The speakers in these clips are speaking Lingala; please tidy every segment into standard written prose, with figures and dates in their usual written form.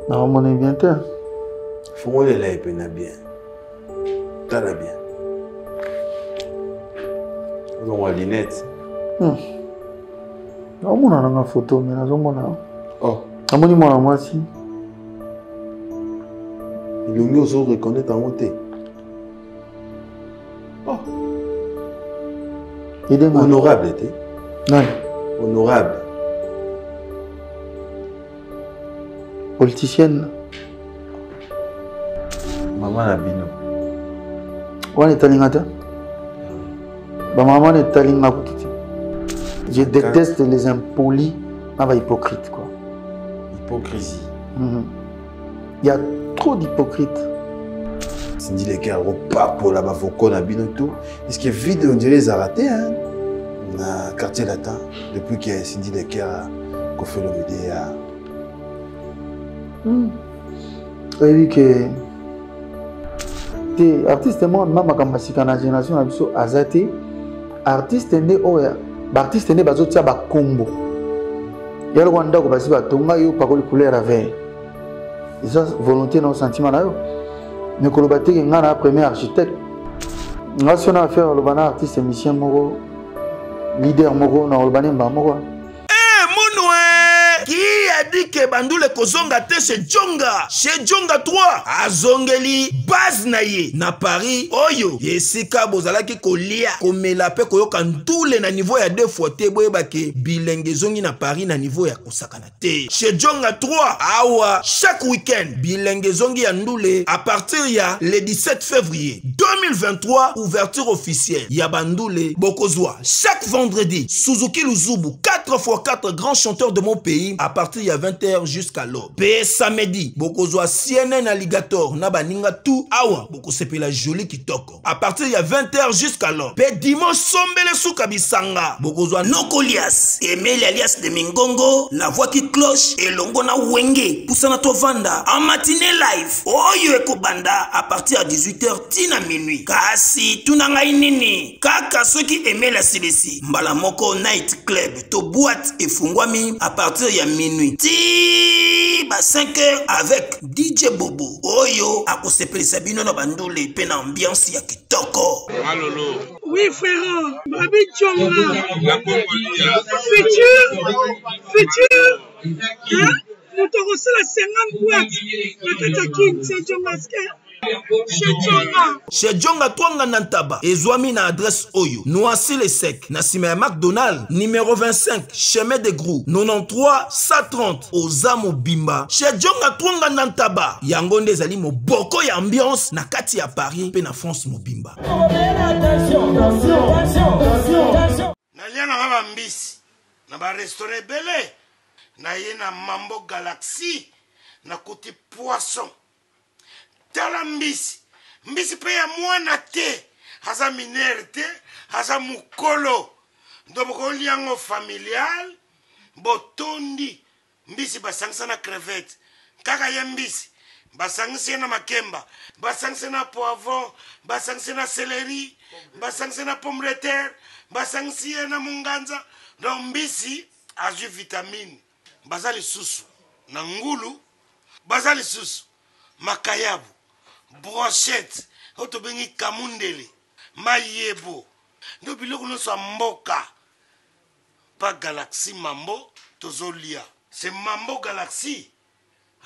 Non, mon est bien terre. Faut qu'on les lève bien. T'as la bien. On a lunette. Non, mon a une photo, mais non, mon a. Oh. Ah, mon a moi aussi. Il nous aussi reconnaître en côté. Oh. Il est honorable, était. Non. Honorable. Politicienne. Maman Nabino. On est allé à maman est allée à je déteste les impolis, les hypocrites quoi. Hypocrisie. Il y a trop d'hypocrites. Cindy Lecker repas pour la bafoko Nabino tout. Est-ce que vide on dirait les raté hein? Dans quartier latin depuis que Cindy Lecker a fait le vidéo. Oui que les artistes moi même quand masika na génération abiso azate artiste né oya ba artiste né bazo tia ba kombo yalo kwanda ko basi ba tonga yo pakoli couleur à vert ils ont volonté non sentiment là yo mais ko lobate que ngana premier architecte national faire le bana artiste musicien moko leader moko na olbane mba moko qui a dit que Bandoule Kozonga te chez Djonga 3 azongeli base na ye na Paris oyo yesika bozalaki kolia komela pe koyoka ndule na niveau ya 2 fois te boyeba ke bilenge zongi na Paris na niveau ya kosakana te chez Djonga 3 awa chaque week-end bilenge zongi ya ndule à partir ya le 17 février 2023 ouverture officielle ya Bandoule Bokozwa chaque vendredi Suzuki Luzubu 4x4 grands chanteurs de mon pays à partir de 20h jusqu'à l'aube. Pe samedi, bokozwa CNN Alligator na baninga tout awa boko sepela joli kitoko. À partir de 20h jusqu'à l'aube. Pe dimanche sombele souka bisanga. Bokozwa Nokolias, Emile alias de Mingongo, la voix qui cloche et longo na wenge poussana to vanda en matinée live. Oyo ekobanda à partir de 18h tina minuit. Kasi tunanga inini. Kaka soki Emile asilesi. Mbala moko night club to boîte et fungwami à partir de minuit. Ti ba 5h avec DJ Bobo. Oyo akosepelisa bino na Bandoule pe na ambiance ya kitoko. Malolo. Oui frère, Babi Djonga. La Congolia. Futur. Hein? Nous t'avons reçu la 50 boîtes. La Katakin, c'est Djonga. Chez Djonga Twanga Nantaba, Ezwami na adresse Oyo, Noisy les Secs, Nassime McDonald, numéro 25, chemin de Grou, 93 130, Ozamo Bimba. Chez Djonga Twanga Nantaba, Yangonde Zali mo boko ya ambiance, na kati ya Paris, pe na France mo Bimba. Attention. Nalia na ba mbisi, na ba restaurant belé, na ye na Mambo Galaxy, na côté poisson. Tala mbisi pe ya mwana te haza minere te haza mukolo ndoboko liango familial botondi mbisi basangisa na crevette kaka ya mbisi basangisa na makemba basangisa na poivron basangisa na céleri basangisa na pomme de terre basangisa na munganza donc mbisi azu vitamine bazali susu na ngulu bazali susu makayabu brochette oto bengi kamundele mayebo ndo biloko no so mboka pa Galaxy Mambo tozolia c'est Mambo Galaxy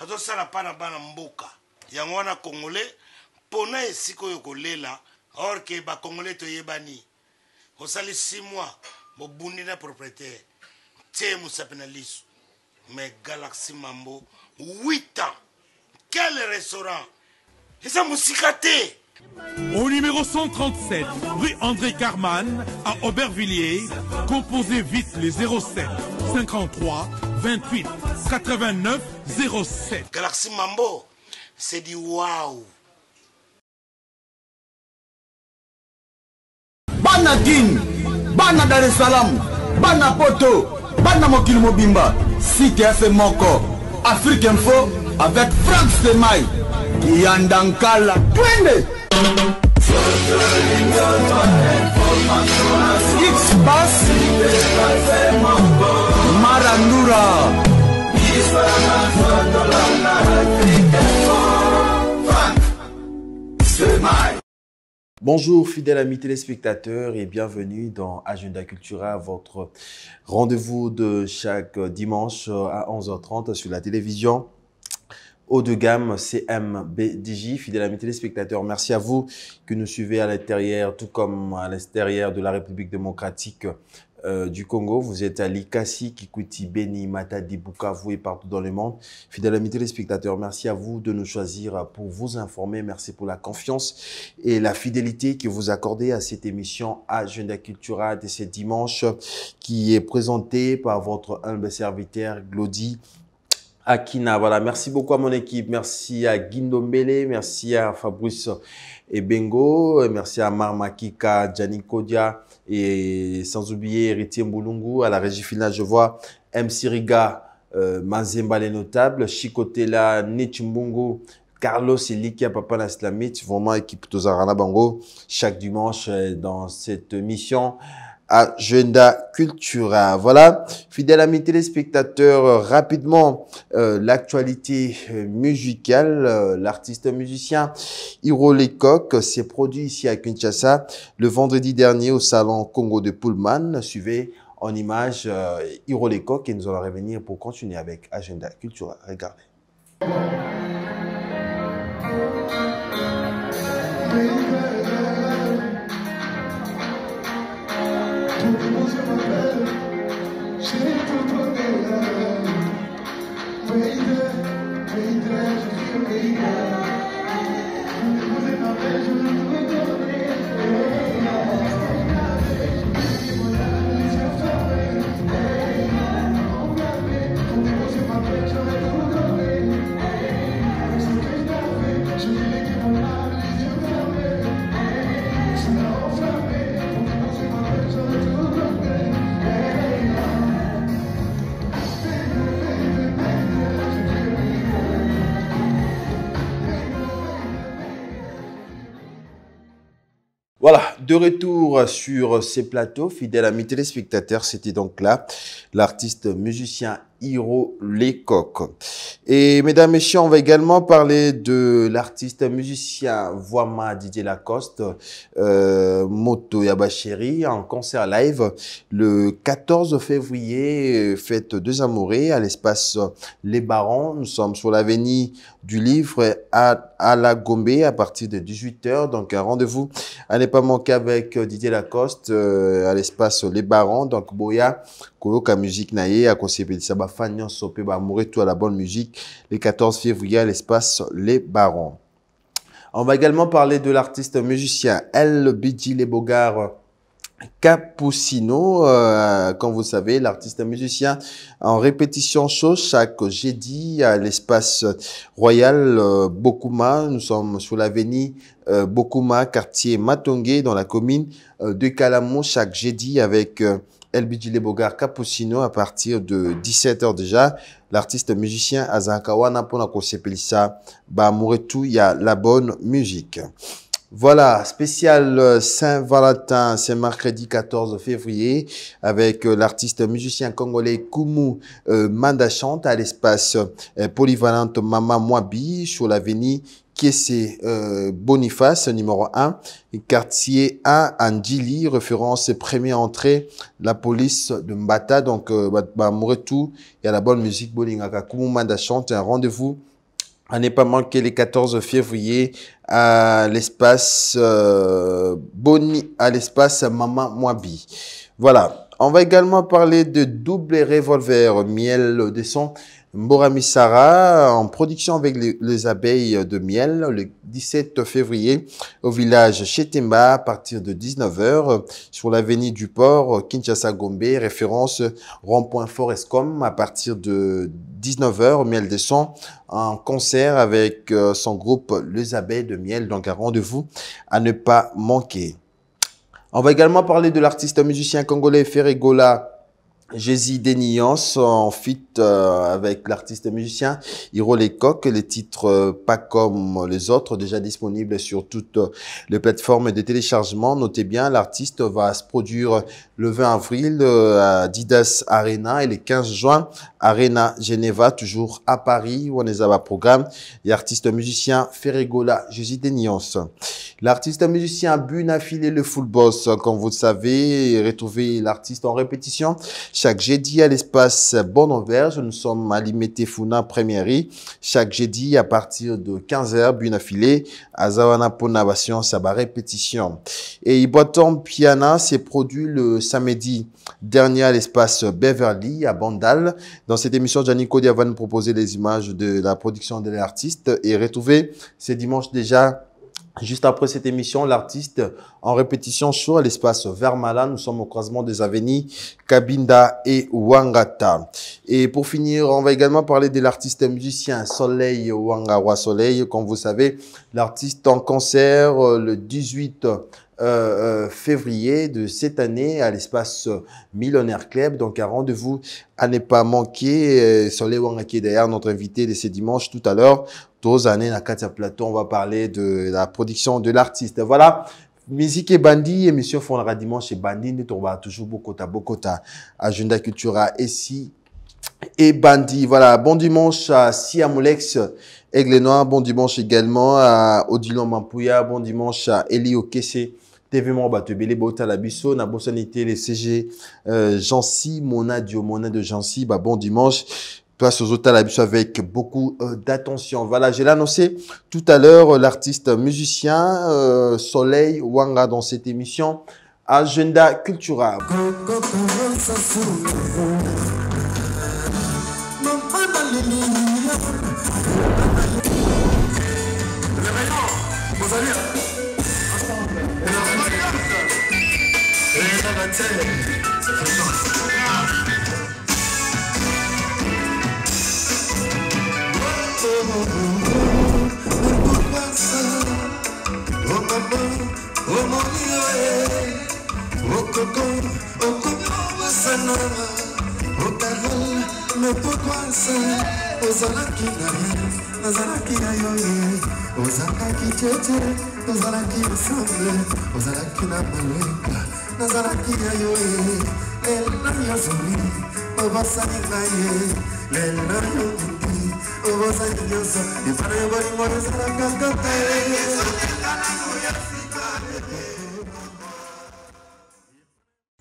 azo sala pana bana mboka yango wana congolais pona esiko yokolela or que ba congolais to yebani osali 6 mois bo bundi na propriétaire te musapena lisu mais Galaxy Mambo 8 ans quel restaurant. Et ça moussikaté. Au numéro 137, rue André Carman, à Aubervilliers, composez vite les 07 53 28 89 07. Galaxy Mambo, c'est du waouh. Bana Guine, Bana Dar es Salaam, Bana Poto, Bana Mokili Mobimba, Cité FM Moko, Afrique Info avec Franck Stemay. Yandankala twende X-Bass Marandura Bonjour fidèles amis téléspectateurs et bienvenue dans Agenda Cultura, votre rendez-vous de chaque dimanche à 11h30 sur la télévision haut de gamme CMBDJ. Fidèles amis téléspectateurs, merci à vous que nous suivez à l'intérieur tout comme à l'extérieur de la République démocratique du Congo. Vous êtes à Likasi, Kikuti, Beni, Matadi, Bukavu et partout dans le monde. Fidèles amis téléspectateurs, merci à vous de nous choisir pour vous informer. Merci pour la confiance et la fidélité que vous accordez à cette émission Agenda Cultura de ce dimanche qui est présentée par votre humble serviteur Glody Akina. Voilà, merci beaucoup à mon équipe. Merci à Guindo Mbele, merci à Fabrice Ebengo, merci à Marmakika, Gianni Kodia et sans oublier Héritier Mboulungu. À la régie finale, je vois MC Riga, Mazemba les notables, Chikotela, Nichimbungu, Carlos et Likia Papa Naslamit, vraiment équipe Tozarana Bango, chaque dimanche dans cette mission Agenda Cultura. Voilà, fidèles amis téléspectateurs, rapidement l'actualité musicale. L'artiste musicien Hiro Lecoq s'est produit ici à Kinshasa le vendredi dernier au salon Congo de Pullman. Suivez en image Hiro Lecoq et nous allons revenir pour continuer avec Agenda Cultura. Regardez. Voilà, de retour sur ces plateaux, fidèles amis téléspectateurs, c'était donc là l'artiste musicien Hiro Lecoq. Et mesdames et messieurs, on va également parler de l'artiste musicien Voima Didier Lacoste, Moto Yabacheri, en concert live le 14 février, fête deux amoureux à l'espace Les Barons. Nous sommes sur l'avenue du Livre à la Gombe à partir de 18h. Donc un rendez-vous à ne pas manquer avec Didier Lacoste à l'espace Les Barons. Donc Boya, Koyoka Musique Naye, à Kosepeli Saba Fanyon Sopé Bamouré, tout à la bonne musique, le 14 février à l'espace Les Barons. On va également parler de l'artiste musicien El Bidji Les Bogards Capucino, comme vous savez, l'artiste musicien en répétition show chaque jeudi à l'espace royal Bokuma. Nous sommes sur l'avenue Bokuma, quartier Matongé, dans la commune de Kalamo, chaque jeudi avec El Bidji Les Bogards Capucino à partir de 17h déjà. L'artiste musicien Azakawana Pona Kosepelisa Bamuretu, il y a la bonne musique. Voilà, spécial Saint-Valentin, c'est mercredi 14 février avec l'artiste musicien congolais Kumu Mandachante à l'espace polyvalente Mama Mwabi sur l'avenue Kiese Boniface, numéro 1, quartier 1, Andili, référence première entrée, la police de Mbata. Donc, Bamuretu, il y a la bonne musique, Bolingaka Kumu Mandachante, un rendez-vous à ne pas manquer les 14 février à l'espace à l'espace Mama Mwabi. Voilà. On va également parler de Double Revolver, miel de son Mboramisara, en production avec les abeilles de miel, le 17 février au village Chetemba à partir de 19h sur l'avenue du Port, Kinshasa Gombe, référence rond-point Forescom à partir de 19h, miel de son en concert avec son groupe Les Abeilles de Miel, donc un rendez-vous à ne pas manquer. On va également parler de l'artiste musicien congolais Ferregola Jésus Déniance en feat avec l'artiste musicien Hiro Lecoq, les titres pas comme les autres, déjà disponibles sur toutes les plateformes de téléchargement. Notez bien, l'artiste va se produire le 20 avril à Didas Arena et le 15 juin Arena Geneva, toujours à Paris, où on est à programme. Et artiste musicien Ferregola, Jésus Déniance. L'artiste musicien Buna Filé le Full Boss, comme vous le savez, retrouvez l'artiste en répétition chaque jeudi à l'espace Bon-Auberge. Nous sommes à Limité Funa Première. Chaque jeudi à partir de 15h, Buna Filé, à Zawana Ponavation, ça va répétition. Et Iboton Piana s'est produit le samedi dernier à l'espace Beverly à Bandal. Dans cette émission, Gianni Kodia va nous proposer les images de la production de l'artiste et retrouver ce dimanche déjà. Juste après cette émission, l'artiste en répétition show à l'espace Vermala. Nous sommes au croisement des avenues Kabinda et Wangata. Et pour finir, on va également parler de l'artiste musicien Soleil Wangawa Soleil. Comme vous savez, l'artiste en concert le 18 février de cette année à l'espace Millionnaire Club. Donc, un rendez-vous à ne pas manquer. Soleil Wangaki est d'ailleurs notre invité de ce dimanche tout à l'heure. 2 années à Katia Plateau, on va parler de la production de l'artiste. Voilà. Musique et Bandi, émission Fondra dimanche et Bandi, nous trouvons toujours Bokota, agenda cultura ici et Bandi. Voilà. Bon dimanche à Siamolex, Aigle Noir. Bon dimanche également à Odilon Mampouya. Bon dimanche à Eli Okese. TV Mamba Tebele Bota Labisso, na Bossanité, les CG, Jancy, Mona de Jancy. Bah, bon dimanche. Place aux hôtels avec beaucoup d'attention. Voilà, j'ai annoncé tout à l'heure l'artiste musicien Soleil Wanga dans cette émission Agenda Cultura. Mais pourquoi ça? Ozalaki na ozalaki na yoye, ozalaki tete, ozalaki ensemble, ozalaki na malweka, ozalaki na yoye, lelo yozuli, obasani naye, lelo yozuli, obasani yoso, ifana yobali mwana ozalaka kate.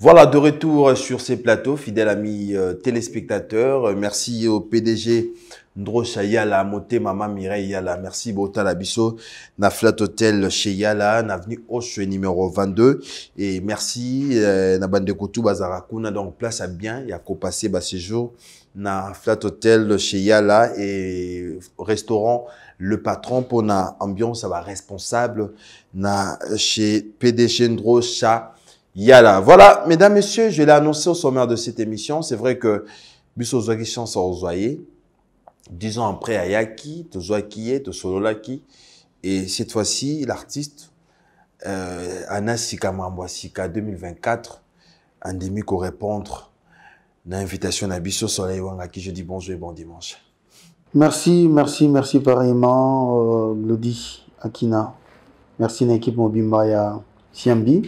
Voilà, de retour sur ces plateaux, fidèles amis téléspectateurs. Merci au PDG Ndrocha Yala, Moté Mama Mireille Yala. Merci Bota Labisso, na Flat Hotel chez Yala, na avenue Hoche numéro 22. Et merci na Bande Koutou Bazarakuna, donc place à bien, il y a qu'au passer bas séjour na Flat Hotel chez Yala et restaurant Le Patron pour na ambiance, ça va responsable na chez PDG Ndrocha Yala. Voilà, mesdames, messieurs, je l'ai annoncé au sommaire de cette émission. C'est vrai que Bisso Zouaki chance à Ozoye. 10 ans après, Ayaki, Tozoaki, Tosololaki. Et cette fois-ci, l'artiste, Anasika Mambwasika 2024, endémique au répondre à l'invitation à Bisso Soleil Wanga qui je dis bonjour et bon dimanche. Merci pareillement, Glody Akina. Merci à l'équipe Mobimba ya Siambi.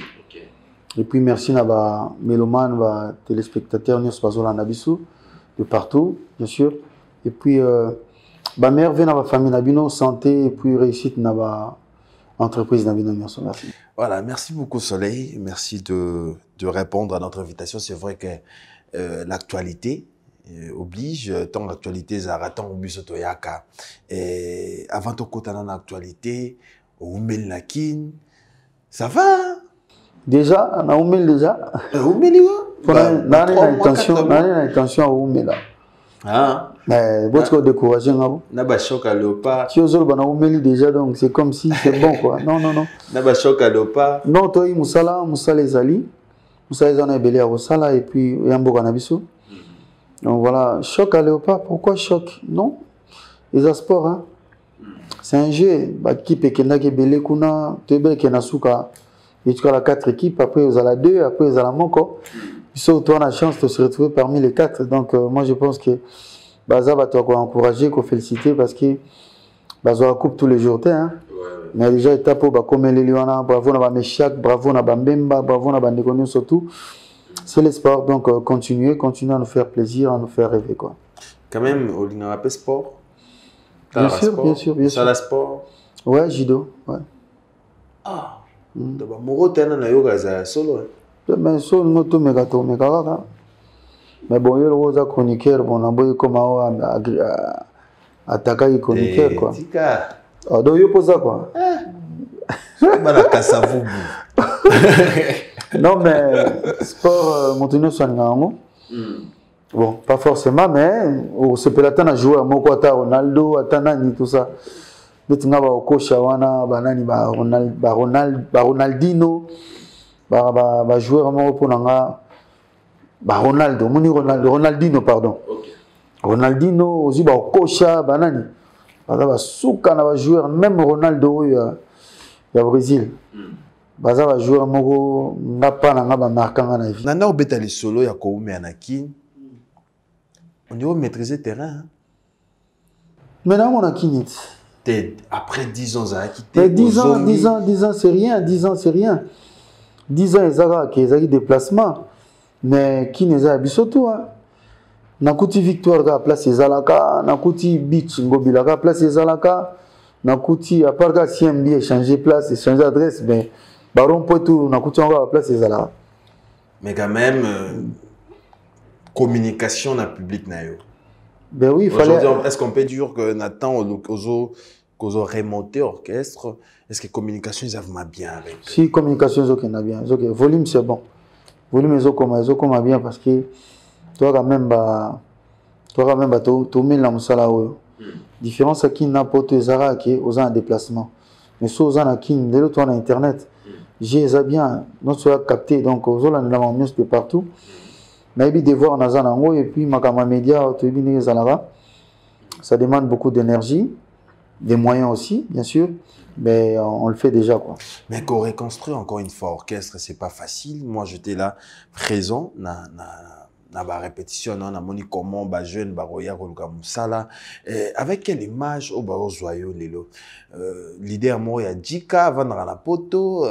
Et puis merci à ba mélomanes, ba téléspectateurs, nous sommes de partout, bien sûr. Et puis ba mère vient à ba famille nabino santé et puis réussite na ba entreprise nabino. Merci. Voilà, merci beaucoup Soleil, merci de répondre à notre invitation. C'est vrai que l'actualité oblige, tant l'actualité zaraton obiso toyaka. Et avant de côté dans l'actualité, au Melnakin, ça va? Déjà, on a oumé déjà. Oumé on a intention à oumer là. Ah. Mais votre décoration là. Na ba choc à léopard. Tu os on a oumé déjà donc c'est comme si c'est bon quoi. Non. Na ba choc à léopard. Non, toi Moussala Zali. Moussala Zana belé à Rosala et puis Yambo Kanabiso. Donc voilà, choc à léopard. Pourquoi choc? Non. Les asports hein. C'est un jeu. Bah qui peut kena ke belé kuna, te belé kena souka. Et tu as 4 équipes, après vous avez 2, après vous avez Moko. Surtout, on a la chance de se retrouver parmi les 4. Donc, moi, je pense que Baza va t'encourager, qu'on féliciter parce que Baza coupe tous les jours. Hein? Mais déjà, étape comme les Liwana, bravo na Meshak, bravo na Bambemba, bravo na Bandekonio surtout. C'est l'espoir. Donc, continuez à nous faire plaisir, à nous faire rêver. Quoi. Quand même, au Lingarapé Sport. Bien sûr. Ça, la sport. Ouais, judo. Ouais. Ah. Donc, Moro, tu as yoga solo. Mais solo, nous tous mes gâteaux, mes gars. Mais bon, il y a le chroniqueur, bon, on a comment attaquer le chroniqueur, quoi. Ah, donc, il y a pas ça, quoi. Non, mais sport, Montenegro, c'est un bon, pas forcément, mais on peut attendre à jouer à Mokwata, Ronaldo, Atanani, tout ça. Mais tu as un coach, Banani, Ronaldinho, joueur Ronaldinho, pardon. Ronaldinho, aussi, coach, Banani. Souka, joueur, même Ronaldo, il y a Brésil. Baza va jouer moko ngapa na ngaba marquant na vie. Nana obeta les solo ya ko anakin. On doit maîtriser terrain. Maintenant on a kinit. Après 10 ans ça a quitté. Mais 10 ans c'est rien, 10 ans c'est rien. 10 ans ezaka ke ezaki déplacement. Mais qui neza bisoto hein. Nakuti victoire ga place ezalaka, nakuti beach ngobila ga place ezalaka, nakuti à part ga CMB échanger place, échanger adresse ben Baron Poitou, on a coûté encore la place des Alas. Mais quand même, communication dans le public. Ben oui, il fallait. Est-ce qu'on peut dire que Nathan, qu'on a remonté l'orchestre, est-ce que communication, ils avaient bien avec? Si, communication, ils ont bien. Volume, c'est bon. Volume, ils ont bien parce que toi, quand même, tu mets la moussala. Différence, c'est qu'il n'a pas de Zara qui est aux en déplacement. Mais si aux en qui, dès le temps, on a Internet. J'ai bien, non seulement capté, donc aux autres, on a mieux de partout. Mais il y a des devoirs dans un et puis ma média, ça demande beaucoup d'énergie, des moyens aussi, bien sûr, mais on le fait déjà. Quoi. Mais qu'on reconstruit encore une fois orchestre, c'est pas facile. Moi, j'étais là, présent, na ba répétition na moni comment ba jeune ba roya ko luka musala avec quelle image au ba joyeux lelo leader mo ya Djika vendre la poto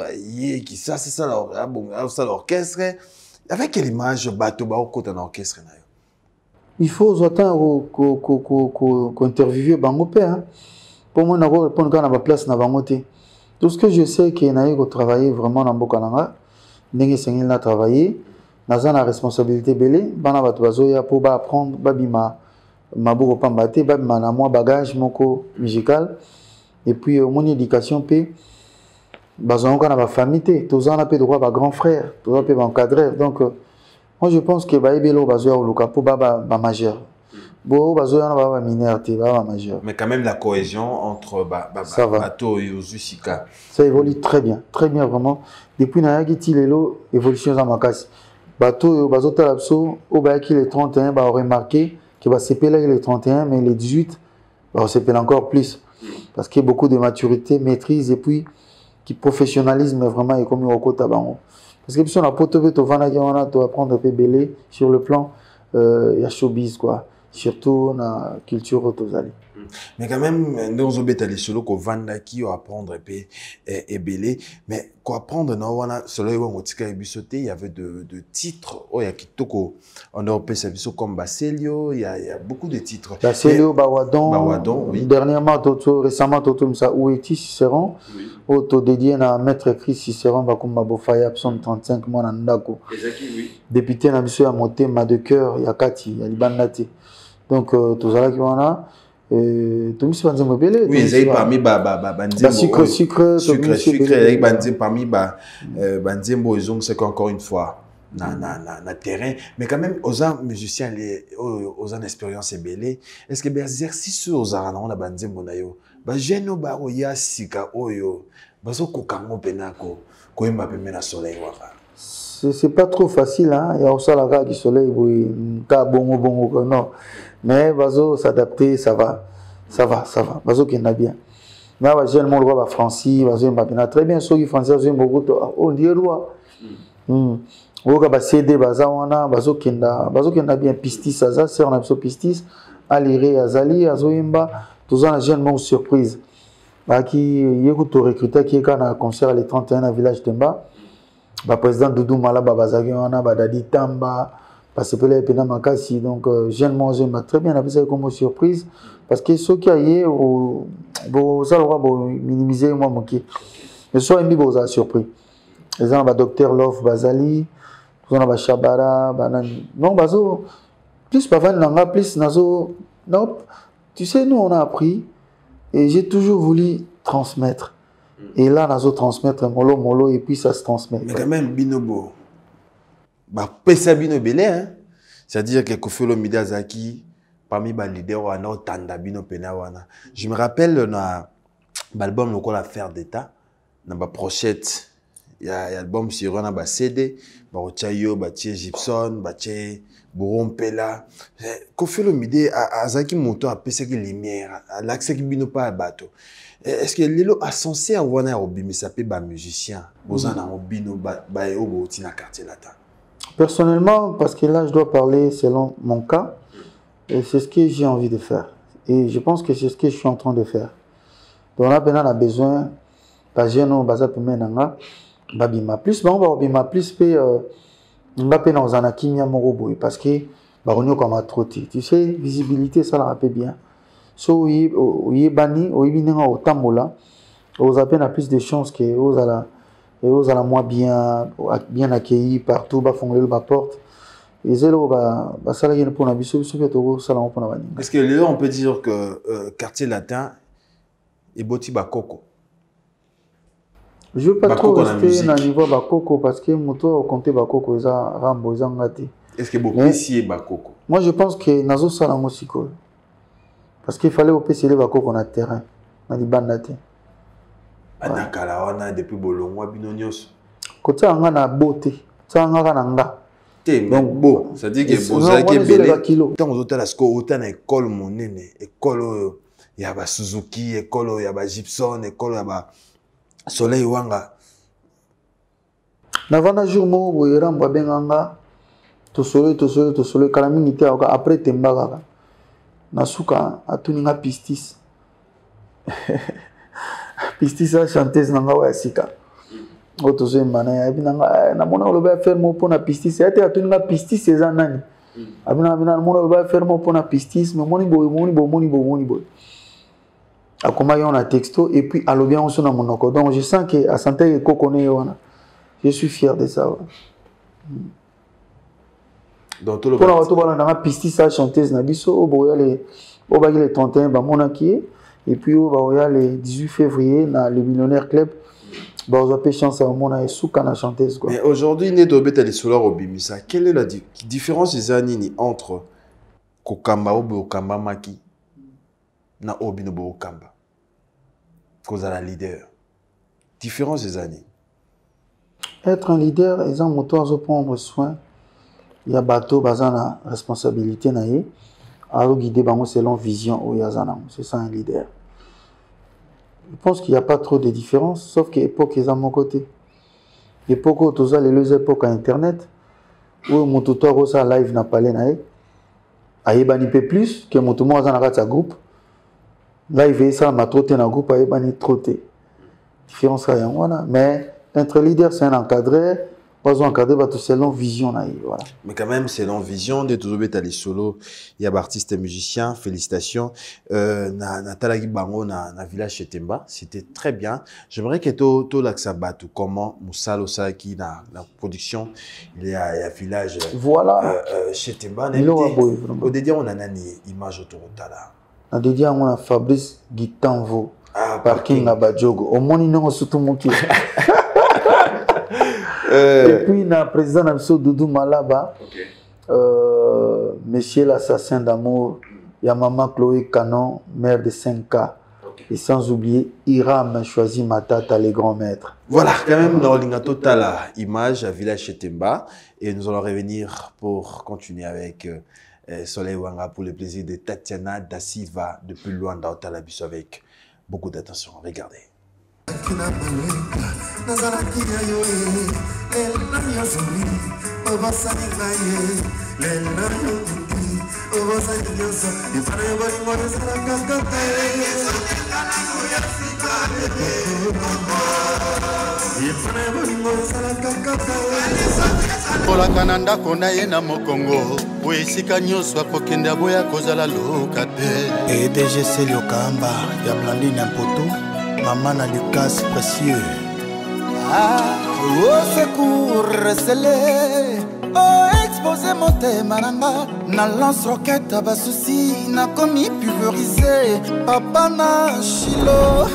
qui ça c'est ça l'orchestre avec quelle image bato ba okota na orchestre na yo il faut attendre ko interviewer bango pe hein pour moi na ko répondre quand na ba place na bango te tout ce que je sais que na yo travailler vraiment na mboka nanga ndenge sengeli na travailler naza na responsabilité belé bana bato bazoya pour ba apprendre babima maboko pambate babima na moi bagage moko musical et puis mon éducation pe bazon kana ba famille te tozana pe droit ba grand frère tozana pe ba encadreur donc moi je pense que ba ebelo bazoya oluka pour ba majeur bo bazoya na ba mineur te ba majeur mais quand même la cohésion entre bato et Uzusika ça évolue très bien vraiment depuis na yaki lelo évolution za makasi bateau bazota lapso au baki les 31 ba remarqué que va s'épeler les 31 mais les 18 va s'épeler encore plus parce qu'il y a beaucoup de maturité maîtrise et puis qui professionnalisme vraiment est comme au côté bango parce que si on a poteau to vana qui on a to apprendre peu belé sur le plan il y a showbiz quoi surtout na culture autozali. Mais quand même, nous avons les solo qu'on vanda qui apprendre et belé, mais quoi apprendre non wana solo yo ngotika ebisoté il y avait de titres oh ya kitoko en Europe ça biso comme Baselio il y a beaucoup de titres Baselio Bawadon oui. Dernièrement récemment toto ça où est Cicéron auto dédié à maître Chris Cicéron bakumba bofaya psom 35 mois na ndako oui député na biso ya motema de cœur ya kati ya libandate donc tous là qui wana tout mis banzé mobile oui ils parmi banzé sucre avec banzé parmi banzé ils c'est encore une fois na terrain mais quand même aux musiciens aux expérience belé est-ce que l'exercice aux arana on a banzé monayo ba jeune ba oya sika oyo bazo kokango penako ko yemba pemena soleil waka c'est pas trop facile hein il y a aussi la gare du soleil ka bongo non mais bazo s'adapter ça va bazo qui n'a bien mais va jeune monde va français bazo mba très bien ceux qui français bazo beaucoup on dit roi oyoka ba CD baza wana bazokenda bien pistis aza sœur na biso pistis alire azali azoyemba toza na jeune moko surprise baki ye kuto recruter ki eka na concert le 31 na village Temba ba président Doudou Malaba bazaki wana badadi Tamba basepele pena makasi donc jeune moko azoyemba très bien apesa comme surprise parce que soki aye bozala bo minimiser moi moki mais soit mbi boza surpris les gens ba docteur Love bazali on a Shabara, non, bazo, plus pas nanga, plus nazo, non, tu sais, nous on a appris et j'ai toujours voulu transmettre. Et là, nazo transmettre mollo, et puis ça se transmet. Mais quand même, binobo, bah, pesa bino belé, hein. C'est-à-dire que Kofelo Midazaki, parmi les leaders, on a tanda bino pena wana. Je me rappelle, na l'album, on a l'affaire d'État, dans ma prochette. Il y a l'album sur un CD, Barochayo, Baché Gibson, Baché Borompela. Kofi Olomide a zaki moto a pèsé qui lumière, a l'accès qui bino pas à bateau. Est-ce que Lelo a censé avoir un hobby mais ça peut ba musicien, bozan un hobby no ba obo tina quartier latin. Personnellement, parce que là je dois parler selon mon cas, et c'est ce que j'ai envie de faire. Et je pense que c'est ce que je suis en train de faire. Donc là, on a besoin, parce que nous, basa nanga. Babima plus babima plus pe ngape na ozana kimia moko boy parce que baronyo comme troti tu sais visibilité ça la rappelle bien so oui bani oyibinga otambola ozape na plus de chances que ozala moins bien accueilli partout ba fongler ba porte et zelo ba sala yene pour na biso fait to sala pour na bani. Est-ce que là on peut dire que quartier latin et boti ba coco. Je ne veux pas trop rester dans le niveau Bakoko parce que moto compter Bakoko ils ont Rambo ils ont gâté. Est-ce que beaucoup ici Bakoko? Moi je pense que Nazo Salam aussi parce qu'il fallait au PC Bakoko na terrain na libandate. Anakala wana depuis bolongwa binonyos. Côté anga na beauté, ça anga na nga. Donc beau, ça dit que boza qui est belé. Tant aux hôtels à ce qu'au na école monene, école ya ba Suzuki, école ya ba Gibson, école ya ba Soleil wanga. Navana jour mo boyera mba benganga to soleil kalami ngite après Temba nasuka atuninga pistis. Pistis a chanteuse nanga wa sika. Oto zo mana ya binanga na mona loba faire mo pona pistis ate atuninga pistis eza nani. Abina mona loba faire mo pona pistis mais moni boy. A comment on a texto et puis à l'obien on sonne à mon encore donc je sens que à santé et coconné je suis fier de ça. Donc tout le monde pour la dans pistis ça chanteuse na biso au boya les 31 ba monaki et puis au boya les 18 février na le millionnaire club ba on a chance à mona et souka na chanteuse quoi. Mais aujourd'hui né dobeta les solar obimisa quelle est la différence des années entre kokamba ou bokamba maki na obino bokamba cause à la leader différence des années être un leader ils ont moto à prendre soin il y a bateau bazana responsabilité na ye à guider bango selon vision ou yazana c'est ça un leader. Je pense qu'il n'y a pas trop de différence sauf que époque ils ont mon côté époque où tous les époques à internet où moto toi ça live n'a pas les na ayebani peu plus que moto mo azana kata groupe. Là, il veut ça, m'a trotté dans le groupe, il va trotté. Différence, mais entre leader, c'est un encadré, pas encadré, tout selon vision. Voilà. Mais quand même, selon vision, de toujours être les solos, il y a artistes et musiciens, félicitations. Natalagi Bango, na village chez Temba, c'était très bien. J'aimerais que tout l'axabatou, comment Moussalo Saki, la production, il y a village voilà. Chez Temba. Au début, on a une image autoroute. Na dédié à mon Fabrice Gitanvo parking à Badjogo au moins non surtout mon qui et puis na président Namso Doudou Malaba monsieur l'assassin d'amour ya maman Chloé Canon mère de 5K et sans oublier Iram choisi Matata les grands maîtres. Voilà quand même dans l'ingato tala image à village chez Temba et nous allons revenir pour continuer avec Soleil Wanga pour le plaisir de Tatiana Da Silva depuis loin dans Talabiso avec beaucoup d'attention. Regardez. nazalaki na malweka nazalaki ya yo lelo yozoli obosani ngai lelo yondi obosani nyonso efana ya bolingo ezalaka kaka efana ya bolingo ezalaka kaka kolaka na ndako na ye na mokongo po esika nyonso akokende aboya kozala loka te EDGC Liokamba ya Blandine Mpoto Maman à Lucas précieux. Au secours, scellé. Oh, exposé mon thème, na lance roquette, bas souci, na commis pulvérisé. Papa na chilo.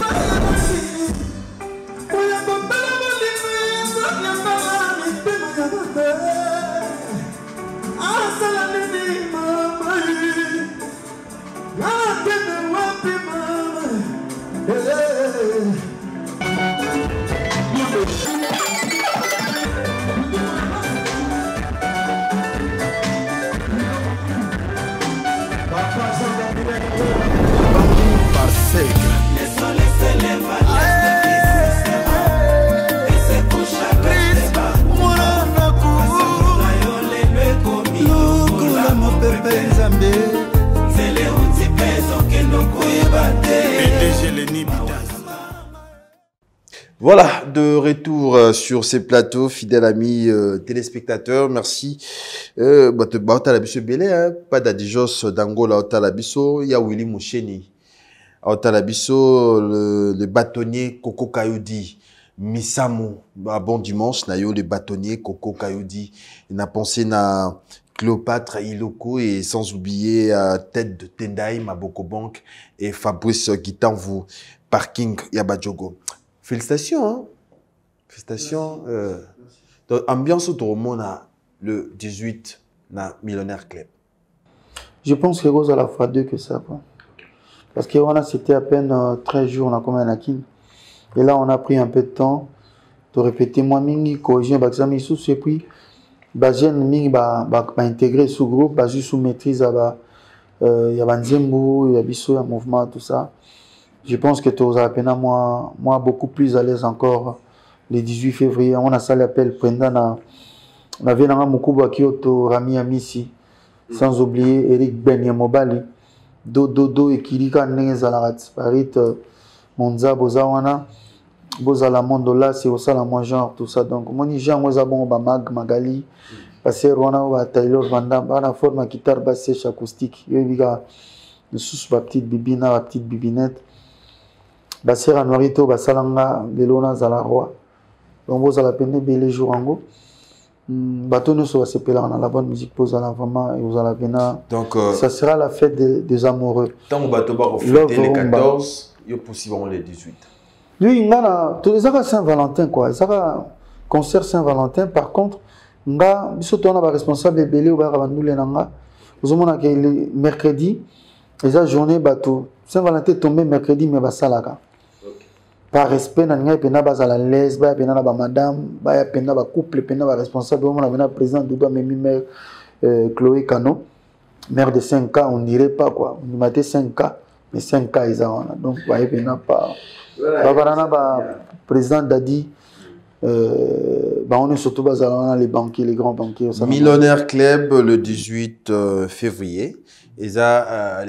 Voilà, de retour sur ces plateaux, fidèles amis téléspectateurs, merci. Otalabiso Belé, pas d'Adijos d'Angola, Otalabiso, il y a Willy Moucheni. Otalabiso, le bâtonnier Coco Kayoudi, Misamu, bon dimanche, Nayo, le bâtonnier Coco Kayoudi. Il a pensé na Cléopâtre Iloko et sans oublier Tête de Tendai, Maboko Bank et Fabrice Gitanvu, Parking Yabadjogo. Félicitations, hein? Félicitations. Donc, ambiance autour du monde le 18 na Millionnaire Club. Je pense que c'est à la fois deux que ça, quoi. Parce que c'était à peine 13 jours, on a comme un acquis. Et là, on a pris un peu de temps de répéter. Moi, mingi, corriger, l'examen sous ce prix. Jeune mingi, intégrer sous groupe, juste sous maîtrise, il y a Banzembo, il y a Bisso, il y a mouvement, tout ça. Je pense que tu as peine moi beaucoup plus à l'aise encore le 18 février. On a ça l'appel pendant la vie dans Mukuba Kyoto, Rami Amissi, sans oublier Eric Ben Mobali, Do et Kirika Nenzalat, Parit, Monza, Bozawana, Bozala Mondola, c'est aussi la moi genre, tout ça. Donc, moi, j'ai un bon Mag, Magali, Passer Rwana, Taylor Vanda, Bana forme guitare basse acoustique. Yobiga, le sous ma petite bibina, la petite bibinette. Basera Norito, Basalanga, Belona Zalaroi. Donc, vous allez peine belle jour en go. Bateau nous soit se pélar dans la bonne musique, pose à la vraiment et vous allez venir. Donc, ça sera la fête des amoureux. Tant que bateau va refléter les 14, il y a possiblement les 18. Oui, il y a tous les Saint-Valentin, quoi. Il y a concert Saint-Valentin. Par contre, il y a un responsable de Bélé ou Barabandoulenanga. Vous avez le mercredi, et la journée bateau. Saint-Valentin est tombé mercredi, mais Basalaga. Par respect, il y a la l'aise, il y a madame, il y a un couple, il y a responsable, il y a président Doudou Mère Chloé Cano, mère de 5 ans, on ne dirait pas quoi. On a 5 ans, mais 5 ans, ils ont. Donc, il y a pas. Président Dadi, on est surtout dans les banquiers, les grands banquiers. Millionnaire Club le 18 février, et ça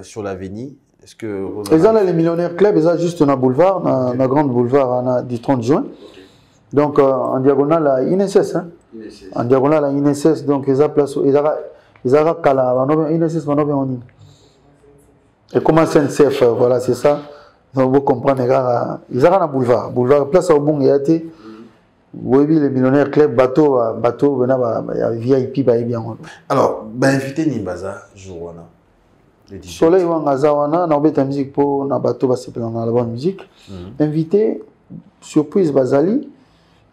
sur l'avenue. Est-ce que ils ont les Millionnaires Club, ils ont juste un boulevard, un grand boulevard du 30 juin. Donc en diagonale à INSS, hein? En diagonale à INSS, donc ils ont place, ils ont Kala, INSS, et comment SNCF, voilà, c'est ça. Donc vous comprenez, ils ont un boulevard, place au bon, il y a été. Oui, les Millionnaires Club, bateau, VIP, bien. Alors, invité Nimbaza, jour là. Soleil Wangazawana, on a musique pour na bateau, c'est la bonne musique. Invité, surprise Bazali,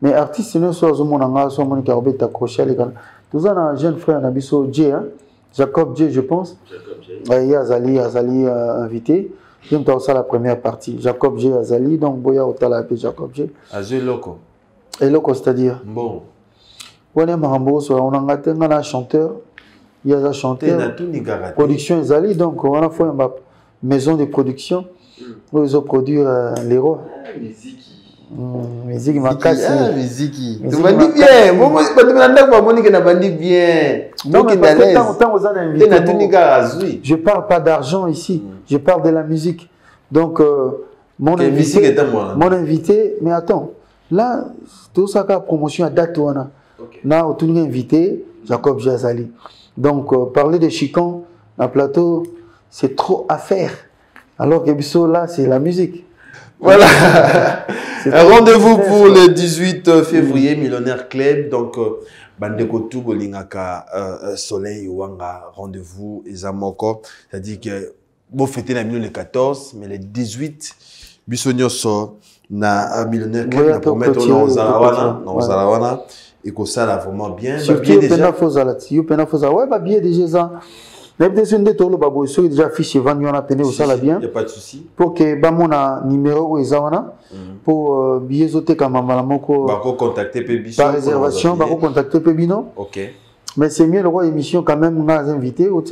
mais artiste, nous sommes au monde, soit mon carobé accroché à l'écran. Tout ça, un jeune frère, Nabiso Dje, Jacob Dje, je pense. Il y a Azali invité. Je me ça la première partie. Jacob Dje, Azali, donc Boya Otala appelé Jacob Dje. Azé Loco. Et Loco, c'est-à-dire bon. On est Marambo, on a un chanteur. Il y a un chanteur, production Zali, donc on a fait une maison de production. ils ont produit l'héros. Musique makasi. Musique. Tu bandi bien. Moi pas de m'entendre pas Monique na bandi bien. Donc je parle pas d'argent ici. Je parle de la musique. Donc mon invité, mais attends, là tout ça la promotion à date wana. Là on tout invité Jacob Jazali. Donc parler de Chican à plateau, c'est trop à faire. Alors que Bisso là c'est la musique. Voilà. Un rendez-vous pour le 18 février, Millionnaire Club. Donc, Bandeko Toubo Lingaka Soleil Wanga, rendez-vous, Ezamoko. C'est-à-dire que, bon, fêter la 14, mais le 18, Bissonioso, na Millionnaire Club, na promettre dans Zalawana, et que ça, là, vraiment bien. Surtout, Pena Fozala, ouais, bah, bien déjà. Déjà affiché vendu on a peine au sala bien. Il n'y a pas de souci. Pour que bamona numéro ezawana pour billet zoté comme malamoko. Bako contacter Pebino. Par réservation, bako contacter Pebino. OK. Mais c'est mieux le roi émission quand même on a invité au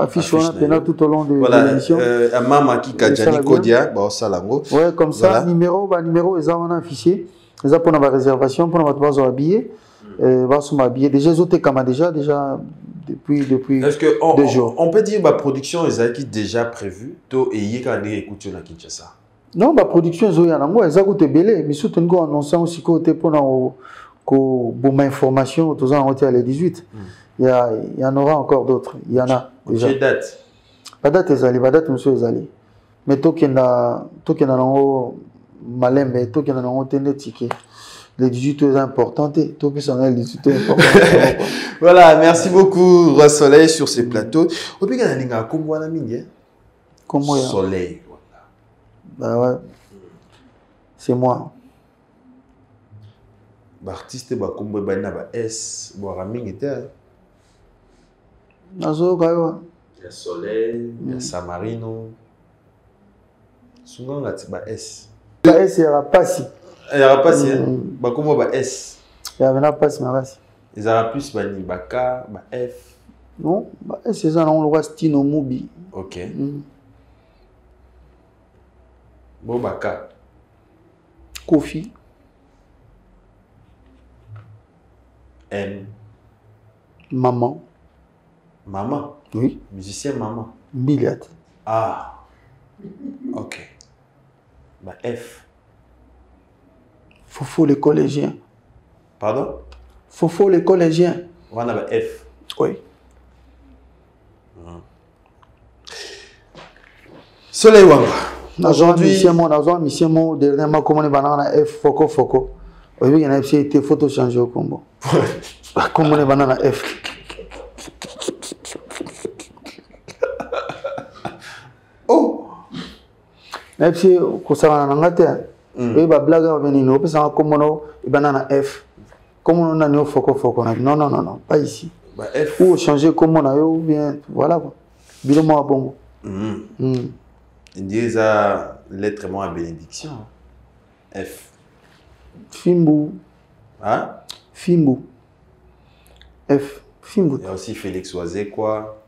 affiche on a peine tout au long de l'émission. Voilà. Mama qui Kadjani Kodia, bah salango. Ouais, comme ça numéro ezawana affiché. Les pour la réservation pour avoir trois billet. Va se m'habiller déjà zoté comme déjà depuis est-ce que 2 jours. On peut dire que la production est déjà prévue to et y a des écoutes na Kinshasa. Non, la production est en moi, ils ont belé, mais surtout nous annonçons aussi côté pour bon information tous en hôtel les 18. Il y en aura encore d'autres. Il y en a déjà. Quelle date? Pas date ezali, pas date monsieur ezali. Mais to kena nango malembe, to kena nango tende ticket. Les 18 est important, tout personnel, les 18 est important. Voilà, merci beaucoup, Roi Soleil, sur ces plateaux. Au plus, il y a un Comment Soleil. Bah ouais. C'est moi. L'artiste, comme il y a S, il y a il y a Soleil, il y a Samarino. Souvent, il y a S. S, il y aura pas si. Il n'y aura pas si. Comment va S? Il n'y aura pas si. Il y aura plus Baka, F. Non, S, c'est ça, on le voit Stino Mubi. Ok. Bon, Baka. Kofi. M. Maman. Maman? Oui. Musicien Maman. Biliat. Ah. Ok. F. Fofo les collégiens. Pardon? Fofo les collégiens. On a F. Oui. Soleil Wanga. Aujourd'hui, mission dernièrement comment banana F Foko. Oui, il y a été photo changé au combo. Comment les banana F. Oh. F ko ça na ngate. Et bah blague va venir nous parce que comme on banana F comme on a nous Foko non pas ici. Bah F ou changer comme on a ou bien voilà quoi. Bilement à bon. Il dit ça lettre moi à bénédiction. F. Fimbu. Hein? Fimbu. F. Fimbu. Il y a aussi Félix Oisé quoi.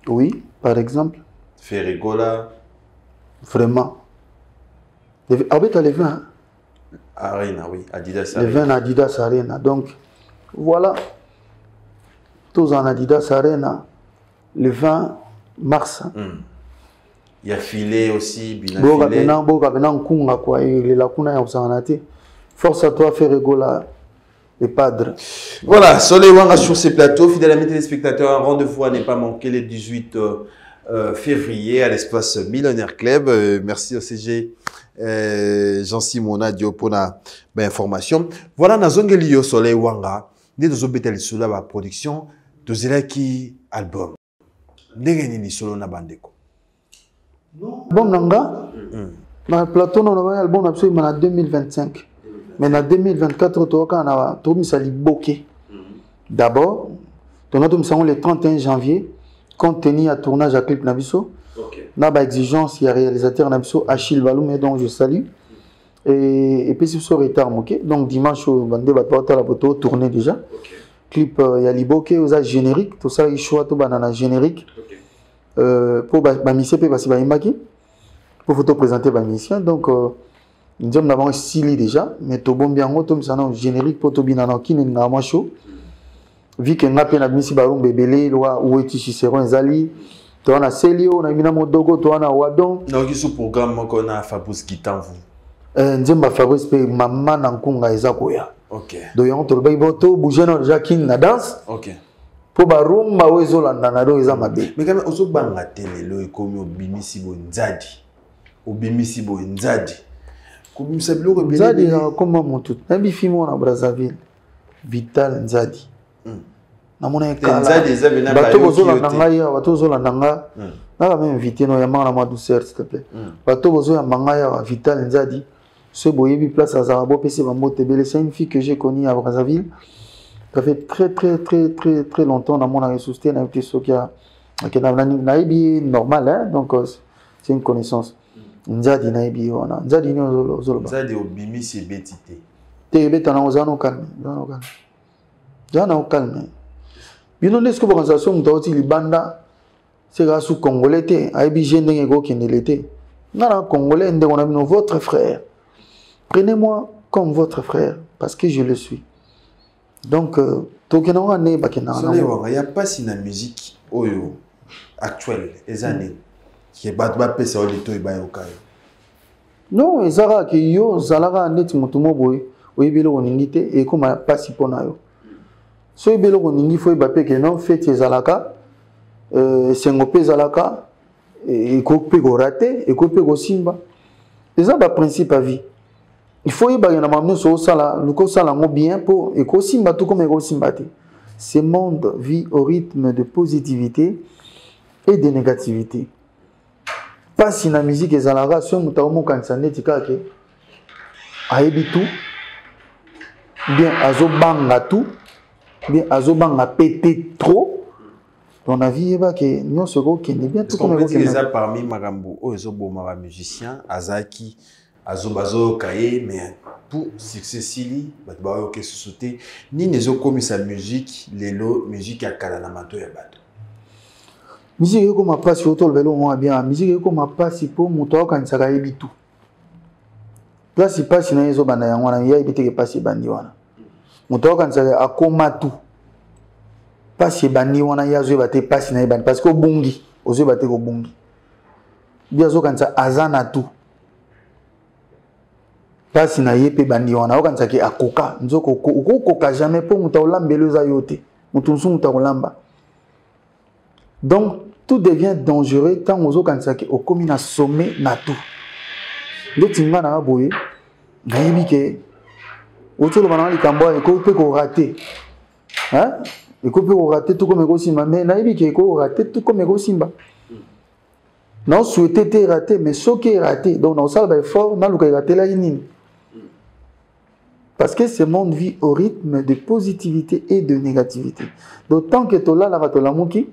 Oui, par exemple. Ferregola. Vraiment. Avec les vins. Arena, oui. Adidas Arena. Les vins Adidas Arena. Donc, voilà. Tous en Adidas Arena. Le 20 mars. Il y a Filet aussi. Force à toi, Ferregola. Les padres. Voilà, Soleil Wanga sur ces plateaux. Fidèles amis téléspectateurs, un rendez-vous à ne pas manquer le 18 février à l'espace Millionnaire Club. Merci au CG Jean-Simona Diop pour l'information. Voilà, Nazongeli au Soleil Wanga. Nous avons sur la production de Zelaki album. Nous avons solo na bandeko. Bon, nanga. Ma plateau, on a un album absolument en 2025. Mais en 2024, on a mis Boké. D'abord, on a mis le 31 janvier, compte tenu à tournage à Clip Nabiso. On a exigence, il y a réalisateur Nabiso, Achille Valoumé, dont je salue. Et puis, c'est sur retard, ok. Donc, dimanche, on va tourner déjà. Clip, il y a Liboké, il y a générique, tout ça, il choisit tout banana générique. Pour Bamisé, parce qu'il va y pour vous présenter les musiciens. Donc, nous avons stylé déjà, mais tout bon bien, nous avons générique pour tout bien, qui n'est pas chaud. Vu que nous avons mis Barum Bébélé, où est-ce Cicéron Zali, tu as Célio, on a mis Modogo, tu as Wadon. Non, qui est ce programme qu'on a Fabrice qui t'en vous? Nous avons Fabrice, maman Nankunga Ezakoya. Ok. Donc, on a dit que bouger notre Jacqueline na danse. Ok. Pour Barum, Mawezo Landanado Ezamabe. Mais quand même, on a banga télé, là, comme au Bimisi Bonzadi. Au Bimisi Bonzadi. Comme ça, le Nzadi, comment mon tout? Nabi Fimo na Brazzaville. Vital Nzadi. Namona kala. Nzadi, Nzadi, bato bozola nangaya, bato bozola nanga. N'a même invité no yamanga na ma douceur, s'il te plaît. Bato bozola mangaya, Vital Nzadi. Ce boyebi place à Zarabo, PC Bambo Tebele, c'est une fille que j'ai connue à Brazzaville. Ça fait très longtemps dans mon ressuscité, dans le Sokia, Naibi normal, hein? Donc c'est une connaissance. Nzadi Naibi, on a Nzadi Nzolo. Nzadi Obimi, c'est bétité. T'es bête, on a calme. J'en ai calme. Bien, on est ce que l'organisation de Tauti Libanda, c'est grâce au Congolais, Aibi Génégo qui ne l'était. Non, Congolais, on a mis votre frère. Prenez-moi comme votre frère, parce que je le suis. Donc, il n'y a pas si la musique actuelle, les années, qui est battu par PSA Olito et Bayoka. Non, les Zara qui yo, Zalara, net, Motumo Boy, ou Ebelo Oningite, et comme pas si ponayo. So Ebelo Oningi, faut y que non, fait Zalaka, Sengope Zalaka, et Kope Gorate, et Kope Simba. C'est ça le principe à vie. Il faut y avoir un bien pour écosymba tout comme écosymba. Ce monde vit au rythme de positivité et de négativité. Pas si la musique est à la race, nous avons quand ça n'est pas que aïbi tout, bien azobanga tout, bien azobanga pété trop. Ton avis est pas que nous serons qui n'est bien tout comme écosymba. Parmi Magambo, ozobo musicien, Azaki. Azobazo Kaye, mais pour succès Sili, Batbao que sauter ni les comme sa musique, les lots musique à Kalanamato et Bato. Musique comme ma passe sur le vélo, moi bien. Musique comme ma passe pour mon toit quand ça va ébitou. Place il passe dans les obana yangwana, il y a évité que passe bandiwana. Mon toit quand ça va à Komatu. Passe bandiwana, il y a joué battre passe dans les bandes parce qu'au bungi, aux yeux battre au bungi. Bien sûr quand ça azana tout. Pasi na yepe bandi wana okanza ki akoka nzoko koka jamais pour muta olambeleza yote mutunsu muta olamba. Donc tout devient dangereux tant ozo kanza ki okomi na sommet na tout. Letinga na boye na yebi ke otolo bana likambo eko pe ko rater. Hein? Eko pe ko rater tout comme eko simba mais na yebi ke ko rater tout comme eko simba. Non souhaité rater mais ce qui est raté donc on salve effort na luka rater la inine. Parce que ce monde vit au rythme de positivité et de négativité. D'autant que tu as la ratolamuki,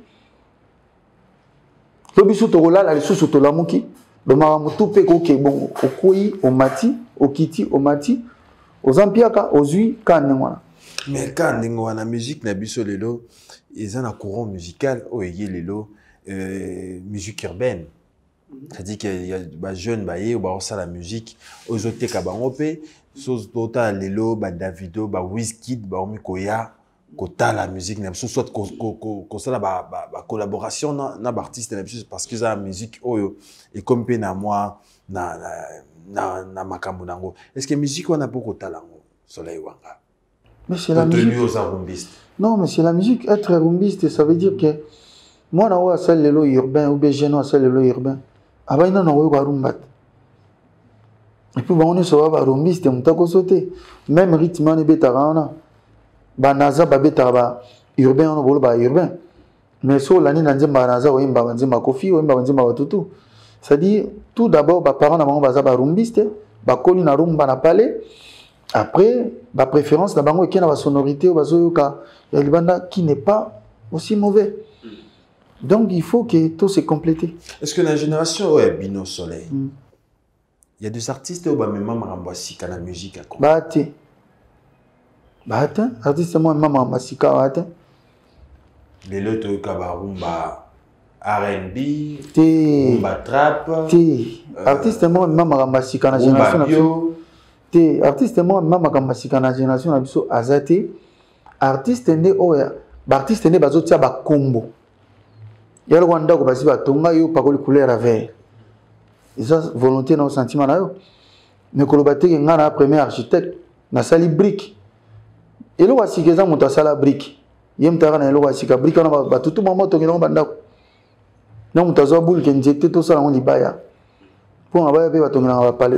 tu as la ressource de l'amuki, le maramutu pe ko ke bon, au koi, au mati, au kiti, au mati, aux ampiaka, aux hui, kanengwana. Mais quand on a la musique, na biso lelo, ils ont un courant musical, oh yé lelo, musique urbaine. C'est-à-dire qu'il y a des jeunes qui ont la musique, aux autres qui ont soit lelo, Davido, Wizkid, Mikoya, kota la musique, soit la collaboration na artiste parce que la musique est comme na moi na makambo nango. Est-ce que la musique on a beaucoup de talent soleil wanga? Mais c'est la musique. Non, mais c'est la musique. Être rumbiste, ça veut dire que moi na wa sel lelo urbain ou bien jeune sel lelo urbain. Aba ina na wa rumbat. Et puis on est sur la rumbiste, on t'a sauté. Même rythme on est bétarana. Banaza ba bétaba urbain on bolo ba urbain. Mais sur l'année nanze banaza o imba banze makofi o imba banze mawatutu. C'est-à-dire tout d'abord ba parents na bango baza ba rumbiste, ba koli na rumba na palais. Après, ma préférence, la bango est la sonorité qui n'est pas aussi mauvais. Donc, il faut que tout se complète. Est-ce que la génération Bino Soleil, il y a des artistes qui ont fait la musique? Artiste, moi, maman, Massika, les lotos Kabarumba, R&B, te Rumba Trap, te artiste moi même makamashika na génération te artiste moi même makamashika na génération na biso azate artiste nde oya ba artiste nde bazotia ba kombo ya lo wanda ko basi ba tonga yo pakoli couleur à vert isa volonté na sentiment na yo mais ko lo bateke ngana premier architecte na sali brique elo wasikeza mutu asala brique ye mutaka na elo wasika brique na batutu mama to ngena bandako na mutu azwa boule ke nzete to sala ngo libaya po ngabaya pe batongena ba pale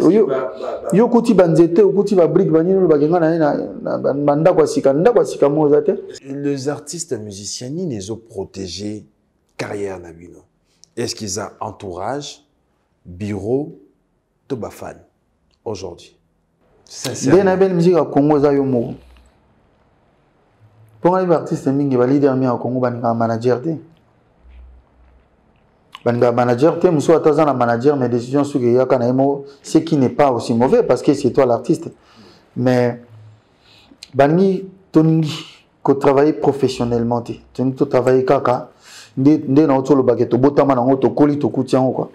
yo kuti banzete okuti ba brique banino bakenga na bandako asika ndako asika mo zate. Les artistes musiciens ni les ont protégés carrière na bino. Est-ce qu'ils ont entourage, bureau, to ba fan aujourd'hui? Sincèrement. Ben belle musique à Congo za yo mo. Pour les artistes mingi ba leader mi à Congo ba nga manager te. Ba nga manager te muso ataza na manager mais décision sur ya kana emo ce qui n'est pas aussi mauvais parce que c'est toi l'artiste. Mais bangi toningi ko travailler professionnellement te. Toningi to travailler kaka nde na otolo baketo botama na ngoto koli to kutiango quoi.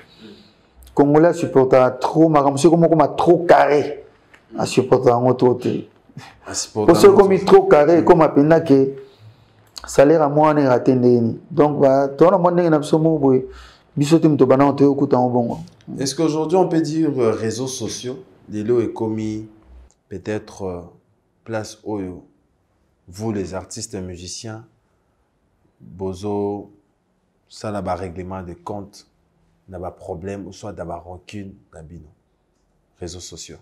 Congolais supporta trop makamsi comme trop carré à supporter en autre pour ceux qui sont trop carré comme apena que salaire à moi n'est raté donc bah toi on a demandé une absolument boy bisoté me to bana on te écoute en bon. Est-ce qu'aujourd'hui on peut dire réseaux sociaux les lots est commis peut-être place où vous les artistes et musiciens bozo ça là bas règlement de compte n'a pas problème ou soit d'avoir rancune d'abino réseaux sociaux.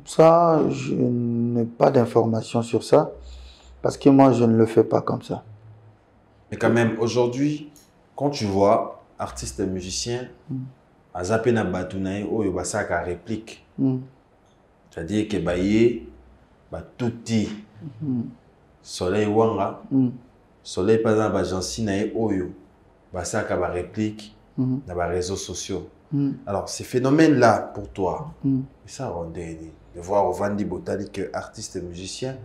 Ça, je n'ai pas d'informations sur ça, parce que moi, je ne le fais pas comme ça. Mais quand même, aujourd'hui, quand tu vois artistes et musiciens, à Zapena Batounaï, ou Yobasaka réplique, c'est-à-dire que Baye, Touti, Soleil Wanga, Soleil par exemple, Jansinaï, Oyo, Basaka réplique, dans les réseaux sociaux. Alors, ces phénomènes-là, pour toi, ça rend de voir au Vandi Botali que artistes et musiciens,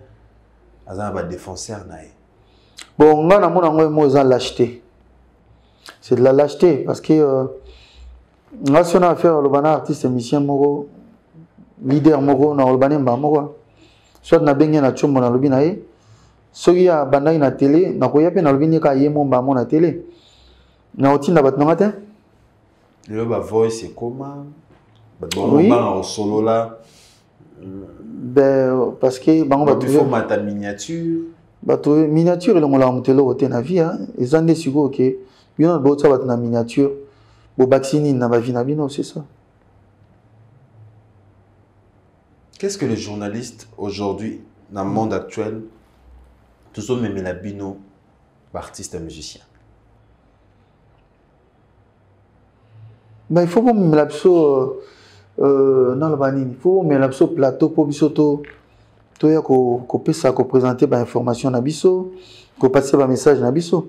ils ont un défenseur. Bon, on a lâcheté. C'est de la lâcheté parce que si on a affaire au artiste et musicien, leader, soit na bengi na chombo na lobi na ye, soki ya bandai na télé, na koya pe na lobi ni ka ye mo ba mo na télé. Na otinda bat na matin. Le voice c'est comment? Oui. Solo là. Ben parce que bango ba trouver ta miniature. Ba trouver miniature le mola mutelo ote na vie hein. Ezande siko que bino ba tsa bat na miniature. Bo vacciner na ba vie na bino c'est ça. Qu'est-ce que les journalistes aujourd'hui dans le monde actuel tous ont même la bino artistes et musiciens? Ben, il faut que me l'abso dans le banini. Il faut que me l'abso plateau pour bisoto. To ya ko pesa ko présenter ba information na biso, ko passer ba message na biso.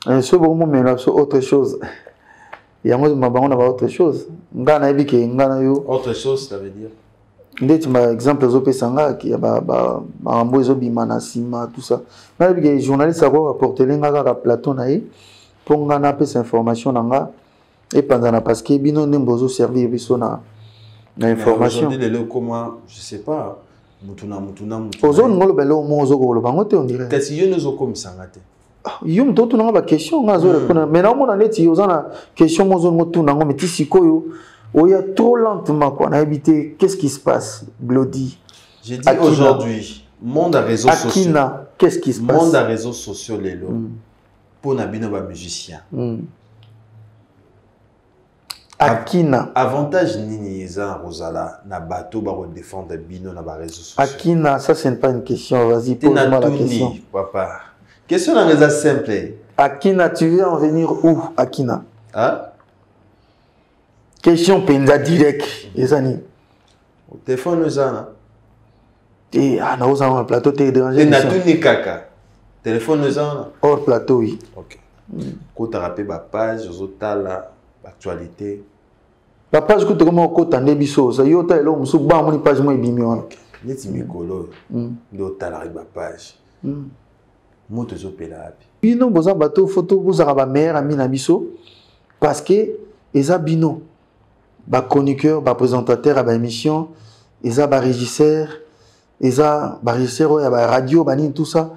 Ce bon me l'abso autre chose. Il y a moi ma bango na ba autre chose. Ngana ebi ke ngana yo. Autre chose ça veut dire. Ndeti ma exemple zo pesa nga ki ba mbozo bimana sima tout ça. Na ebi ke journaliste a ko apporter nga ka plateau na ye pour ngana pesa information na nga. Et pendant parce que bino nembozo servir biso na information. Aujourd'hui les comment je sais pas mutuna. Ozo ngolo belo mozo ko lo bangote on dirait. Qu'est-ce que nous comme sangate? Yo mtoto na ba question ngazo répondre mais na mona neti ozana question mozo ngotu na ngo meti sikoyo oya trop lentement quoi na habité qu'est-ce qui se passe Glody? J'ai dit aujourd'hui monde à réseaux sociaux. Akina qu'est-ce qui se passe? Monde à réseaux sociaux les lo. Pour na bino ba musicien. Akina. Avantage nini eza Rosala na bateau ba défendre bino na ba réseaux sociaux. Akina, ça c'est pas une question, vas-y pose-moi la question. Papa. Question na reza simple. Akina, tu veux en venir où Akina? Hein? Question penza direct, ezani. Téléphone ezana. Et na oza plateau te déranger. Na tuni kaka. Téléphone ezana. Hors plateau oui. OK. Ko ta rappel ba page ozotala actualité. La page que tu commences à côté biso, ça y est, là, on se bat mon page moi bimion. Neti mikolo. Do tala ba page. Moto zo pela. bino boza bato photo bozaka ba meilleur ami na biso parce que eza bino ba chroniqueur ba présentateur ba émission eza ba régisseur eza ba régisseur ya ba radio ba nini tout ça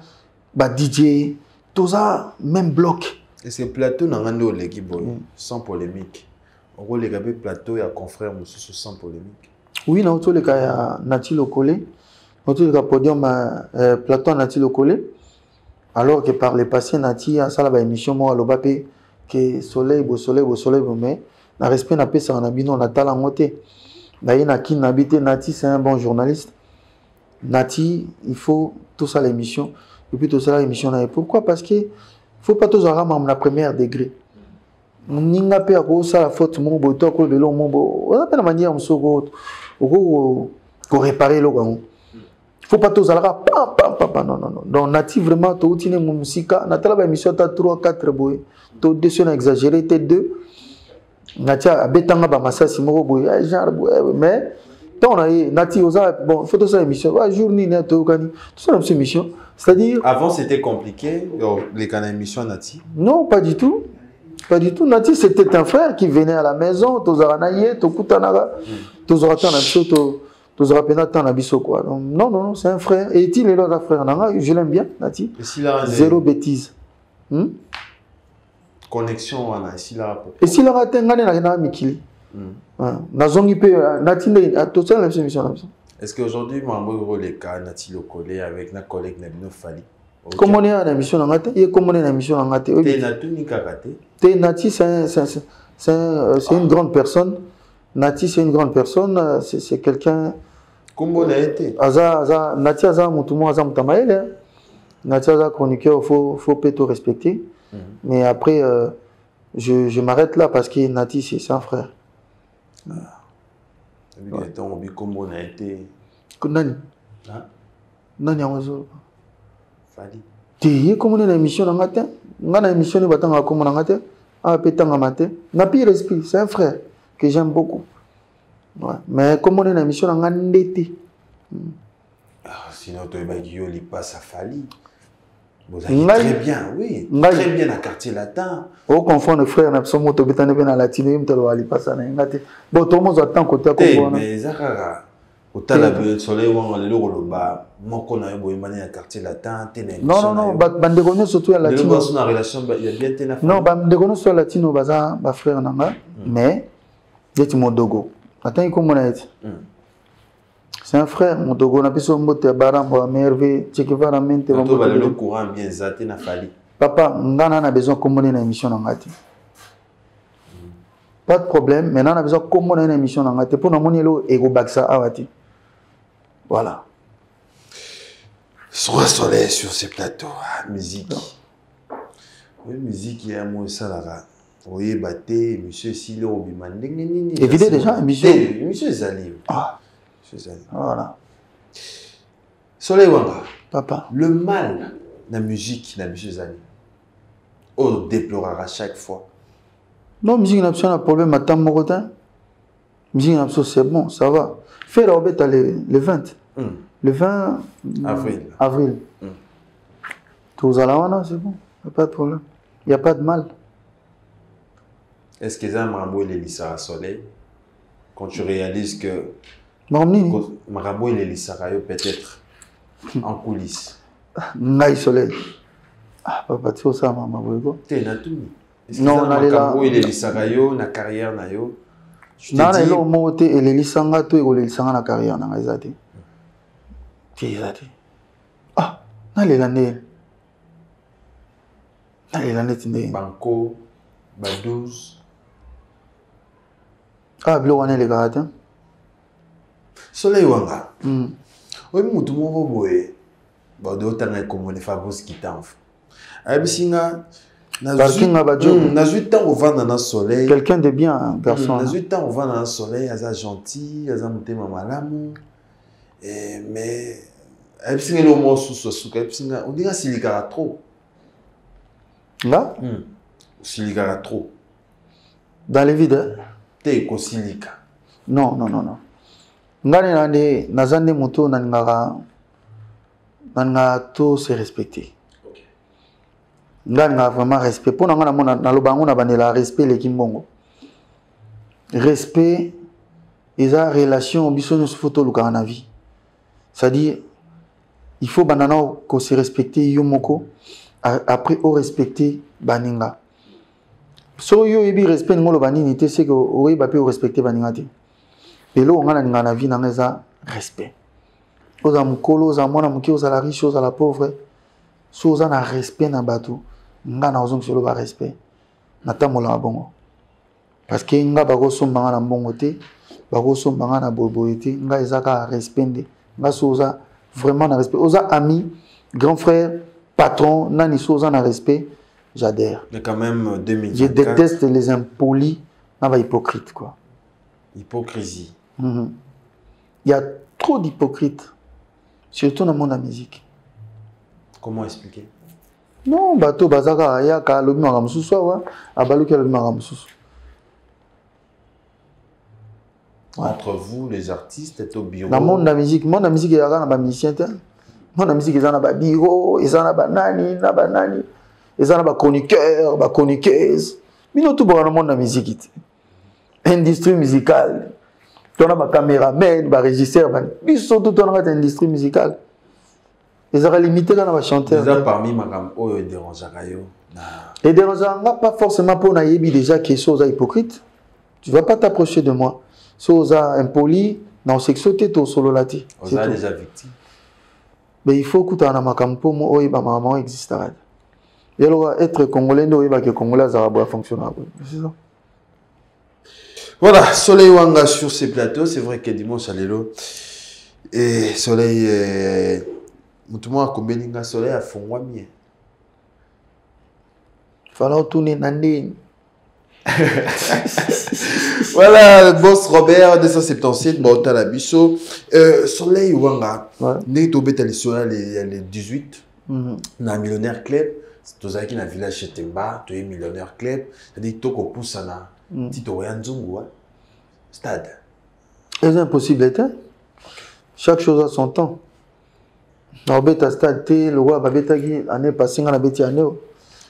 ba DJ tout ça même bloc. Et ce plateau n'a rien de l'équipe sans polémique. En gros, les gars, plateau, il y a confrère Moussou sans polémique. Oui, dans tous les cas, il y a Nati Lokole. Dans tous les cas, podium, plateau Nati Lokole. Alors que par les passés, Nati a ça la émission, moi, à l'Obapé, que soleil, mais la respect n'a pas ça en abino, on a talent moté. D'ailleurs, Nati, c'est un bon journaliste. Nati, il faut tout ça l'émission. Et puis tout ça l'émission. Pourquoi? Parce que faut pas tous avoir la première degré. Ninga pe ako ça la faute mon boto ko de long mon bo. On appelle la manière on se ko réparer le gars. Faut pas tous avoir non. Donc Nati vraiment to utine mon musique na tala ba émission ta 3 4 boy. To dessus na exagéré t 2. Nati abetanga ba masasi moko boy genre boy mais on a Nati osa bon faut tout ça émission un jour ni na to kani tout ça une émission. C'est-à-dire avant c'était compliqué les canaux émission Nati. Non, pas du tout. Pas du tout. Nati, c'était un frère qui venait à la maison, Tozaranaye, Tokutanaga, Tozarapenabiso quoi. Non, c'est un frère. Et il est là, un frère. Je l'aime bien, Nati. Zéro bêtise. Connexion, voilà. Et s'il a raté, il a Mikili. Nati, tout ça, la émission. Est-ce qu'aujourd'hui, Mambo le cas Nati Lokole avec notre collègue Nabino Fali? Comment on est à la mission en gâté? Et comment on est à la mission en gâté? Nati, c'est une grande personne. Nati, c'est une grande personne. C'est quelqu'un. Comment on a été? Nati, Aza, Moutoumou, Aza, Moutamaël. Nati, Aza, chroniqueur, faut peut-être respecter. Mais après, je m'arrête là parce que Nati, c'est un frère. Comment on a été? Nani? Nani, Amazo? Fali. Comment on est la mission en matin? On a une émission de Batanga comme on a ah, pétanga matin. N'a pas respect, c'est un frère que j'aime beaucoup. Ouais. Mais comment on est la mission en endetté? Sinon, tu il passe à Fali. Vous allez très bien, oui. Très bien à quartier latin. Au confond de frères, nous sommes au bétané à latino, nous allons passer à l'engagé. Bon, tout le monde attend côté à côté. Mais Zahara. Au soleil, on a le bas. Moi, on a eu un quartier latin. Non, Bandegono surtout à latino. Non, Bandegono sur latino, baza, frère Nanga. Mais, il y a mon dogo. Attends, comment on a été? C'est un frère, mon dogo. On a pu se monter à Barambo, à Mervé, Tchekeva, à Mente. On va le courant bien zaté, n'a fallu. Papa, on a besoin de commander une émission en gâté. Pas de problème, maintenant on a besoin de commander une émission en gâté. Pour nous, on a besoin de Baksa Awati. Voilà. Soit soleil sur ces plateaux, musique. Oui, musique, il y a un mot ça là. Oui, batté, monsieur Silo, Bimandé. Évidemment déjà, monsieur Zali. Ah, monsieur Zali. Voilà. Soleil Wanga. Papa. Le mal de la musique, de monsieur Zali. On déplorera chaque fois. Non, musique n'a pas de problème, attends, mon rotin. Musique n'a pas c'est bon, ça va. Fais la robette le 20. Le 20 avril. Tous à la c'est bon, il n'y a pas de problème. Il n'y a pas de mal. Est-ce que Marabou et Lissara Soleil, quand tu réalises que Marabou et Lissara peut-être en coulisses? Naï Soleil. Ah, papa, tu sais ça, Marabou. T'es Natoumi. Est-ce que Marabou et Lissara, na carrière, na yo? Non, il y a un mot et les Lissanga, tu es les Lissanga na carrière, na Izati. Ah, n'allez l'année. N'allez l'année. Banco, Badouz. Ah, Blo, les gars. Soleil Wanga. Oui, mais tout le monde est bon. Bah, comme les Fabrice qui t'enfant. Abisinga. N'a 8 ans au vent dans le soleil. Quelqu'un de bien, garçon. N'a 8 ans au vent dans le soleil, il est gentil, il est monté mamalamu. Mais on dirait qu'il y a trop. Là? S'il y a trop. Dans les vides? T'es cosilika. Non. Ngane nazande moto nanga tout se respecter. nga vraiment respect pour nga na lobango na banela respect le kimbongo respect eza relation biso no photo luka na vie c'est-à-dire il faut banana ko se respecter yo moko après au respecter baninga so yo yebi respect ngolo banini te c'est que o ba pe respecter baninga te pelo nga na vie na eza respect oza mukolo oza mwana muki oza la riche oza la pauvre so oza na respect na bato nga na ozong solo ba respect na tamola bongo parce que nga ba ko somba nga na mbongo te ba ko somba nga na boboye te nga ezaka respect nga so oza vraiment na respect oza ami grand frère patron nani so oza na respect j'adhère mais quand même 2024 je déteste les impolis na ba hypocrite quoi hypocrisie il y a trop d'hypocrites surtout dans le monde de la musique. Comment expliquer? Non, bateau bazaka ya ka lobi makamususu wa abaluki lobi makamususu. Entre vous les artistes et au bureau. Dans le monde de la musique, il y a des musiciens. Dans la musique, il y a des bureaux, il y a des banani, il y a des chroniqueurs, des chroniqueuses. Mais nous tout dans le monde de la musique. Industrie musicale. Tu as des caméramans, des régisseurs, mais surtout dans l'industrie musicale. Ils ont limité dans les chanteurs. Déjà parmi Makam, oh, ils dérangent et dérangent pas forcément pour naïbi déjà qui sont hypocrites. Tu ne vas pas t'approcher de moi. Sont impoli, non sexualité au solo lati. Ils sont déjà victimes. Mais il faut que tu aies un Makam pour moi, oh, ma maman existe. Et alors être congolais, il va que congolais ça fonctionner. C'est ça. Voilà, Soleil Wanga sur ces plateaux. C'est vrai que dimanche à l'élo. Et Soleil, tout le monde a combien Soleil à fond bien. Fallait tourner Nandine. Voilà, boss Robert 277, bon, t'as la bisso. Soleil Wanga, né tombé à Soleil les 18, na millionnaire club. Tu as qui na village chez Temba, tu es millionnaire club. C'est-à-dire que tu as poussé na. Si tu as un stade. C'est impossible, chaque chose a son temps. Robert stade, le roi Babetagi, année passée, on a bêti année.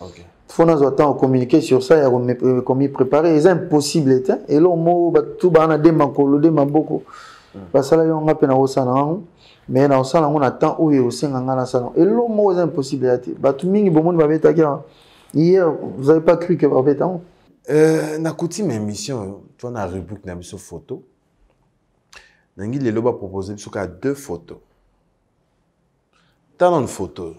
Il faut nous attendre communiquer sur ça, il y a comme préparer. C'est impossible, et là, on a tout le monde beaucoup. Parce que là, on a peine à salon, mais dans le salon, on attend où il y a aussi un salon. Et là, c'est impossible. Hier, vous n'avez pas cru que vous avez tant. Na coutume émission, tu as une rubrique na biso photo. Nangi lelo ba proposer biso ka 2 photos. T'as une photo.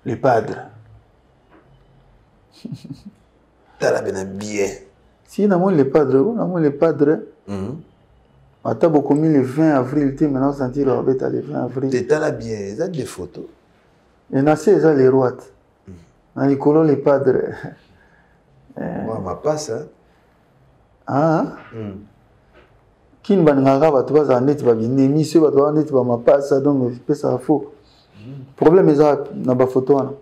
Les padres. T'as la bien. Si on a les padres, Attends, beaucoup mis le 20 avril, tu maintenant sentir le 20 avril. T'as la bien, ça des photos. Et na c'est les rois. Na les colons les padres. Moi ma passe hein. Ah. Qui ne va pas tu vas en être pas bien, ni ce va en être pas ma passe donc c'est ça faux. Problème est ça na ba photo na.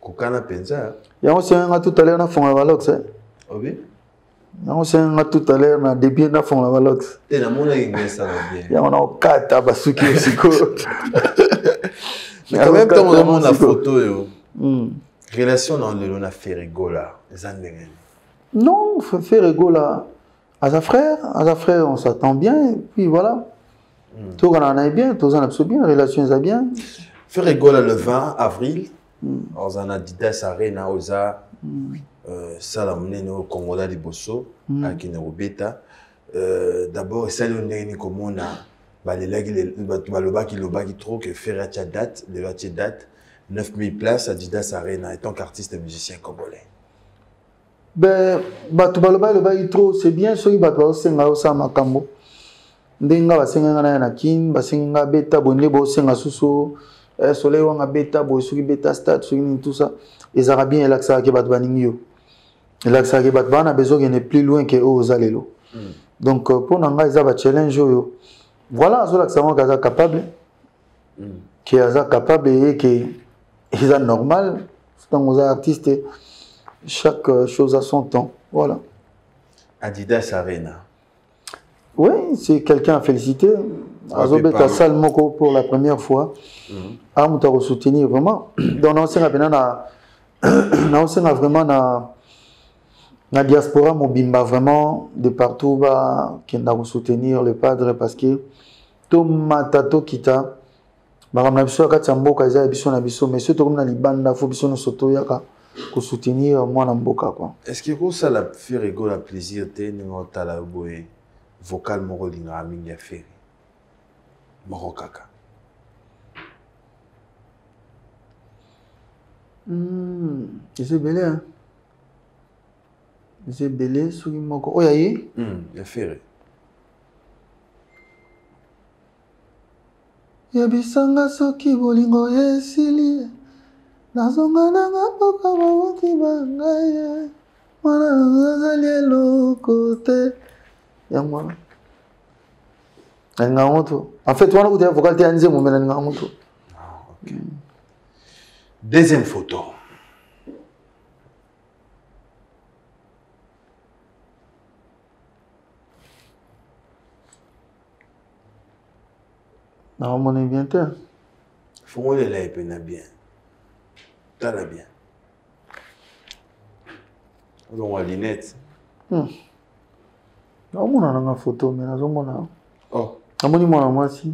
Kokana penza. Ya on s'est tout à l'heure na fond la valox hein. Oui. On s'est tout à l'heure na début na fond la valox. Et na mona ingne ça bien. Ya on a kata basuki osiko. Mais quand même quand on demande la photo yo. Relation dans le on a fait rigola, les années. Non, fait rigola. À sa frère, on s'attend bien, et puis voilà. Tout on en est bien, tout on a bien, relations est bien. Fait rigola le 20 avril, on a Adidas Arena, Oza, Salamneno, Kongola di Bosso, à Kinerobeta. D'abord, ça le n'est comme on a, les legs, le trop que faire date, le date, 9000 places, Adidas Arena, étant qu'artiste et musicien congolais. Ben, le trop, c'est bien, ceux qui battent senga osa makambo. Ndenga basenga na nakin, basenga beta bonne bo senga suso, soleil wanga beta bo suki beta stade, suki tout ça. Les arabiens elaxa ke bat baningyo. Elaxa ke bat bana besoin n'est plus loin que ozalelo. Donc pour nanga ils va challenge yo. Voilà azola que ça kaza capable. Qui est capable et qui est normal. Donc aux artistes chaque chose a son temps. Voilà. Adidas Arena. Oui, c'est quelqu'un à féliciter. Azobeta Salmoko pour la première fois. Amuta soutenir vraiment. Donc, on s'est vraiment na diaspora mobimba vraiment de partout qui n'a soutenir le padre parce que tout matato kita makamna biso kati mboka eza biso na biso mais surtout comme na libanda faut biso no soto yaka ko soutenir mwana mboka quoi. Est-ce que ça la fait rigoler plaisir te ngota la boye vocal moko linga mingi affaire moko kaka c'est belé hein. C'est belé soki moko oya yi affaire yebisanga soki bolingo esili nazonga nanga mboka bawuti bangai mwana azali eloko te yango wana nalinga moto en fait wana kuti vocal te ya nzembo me nalinga moto. Deuxième photo. Non, mon inventaire. Faut les là bien bien. T'as la bien. On va l'inette. Non, mon a une photo, mais non, mon a. Oh. Amoni mon a moi si.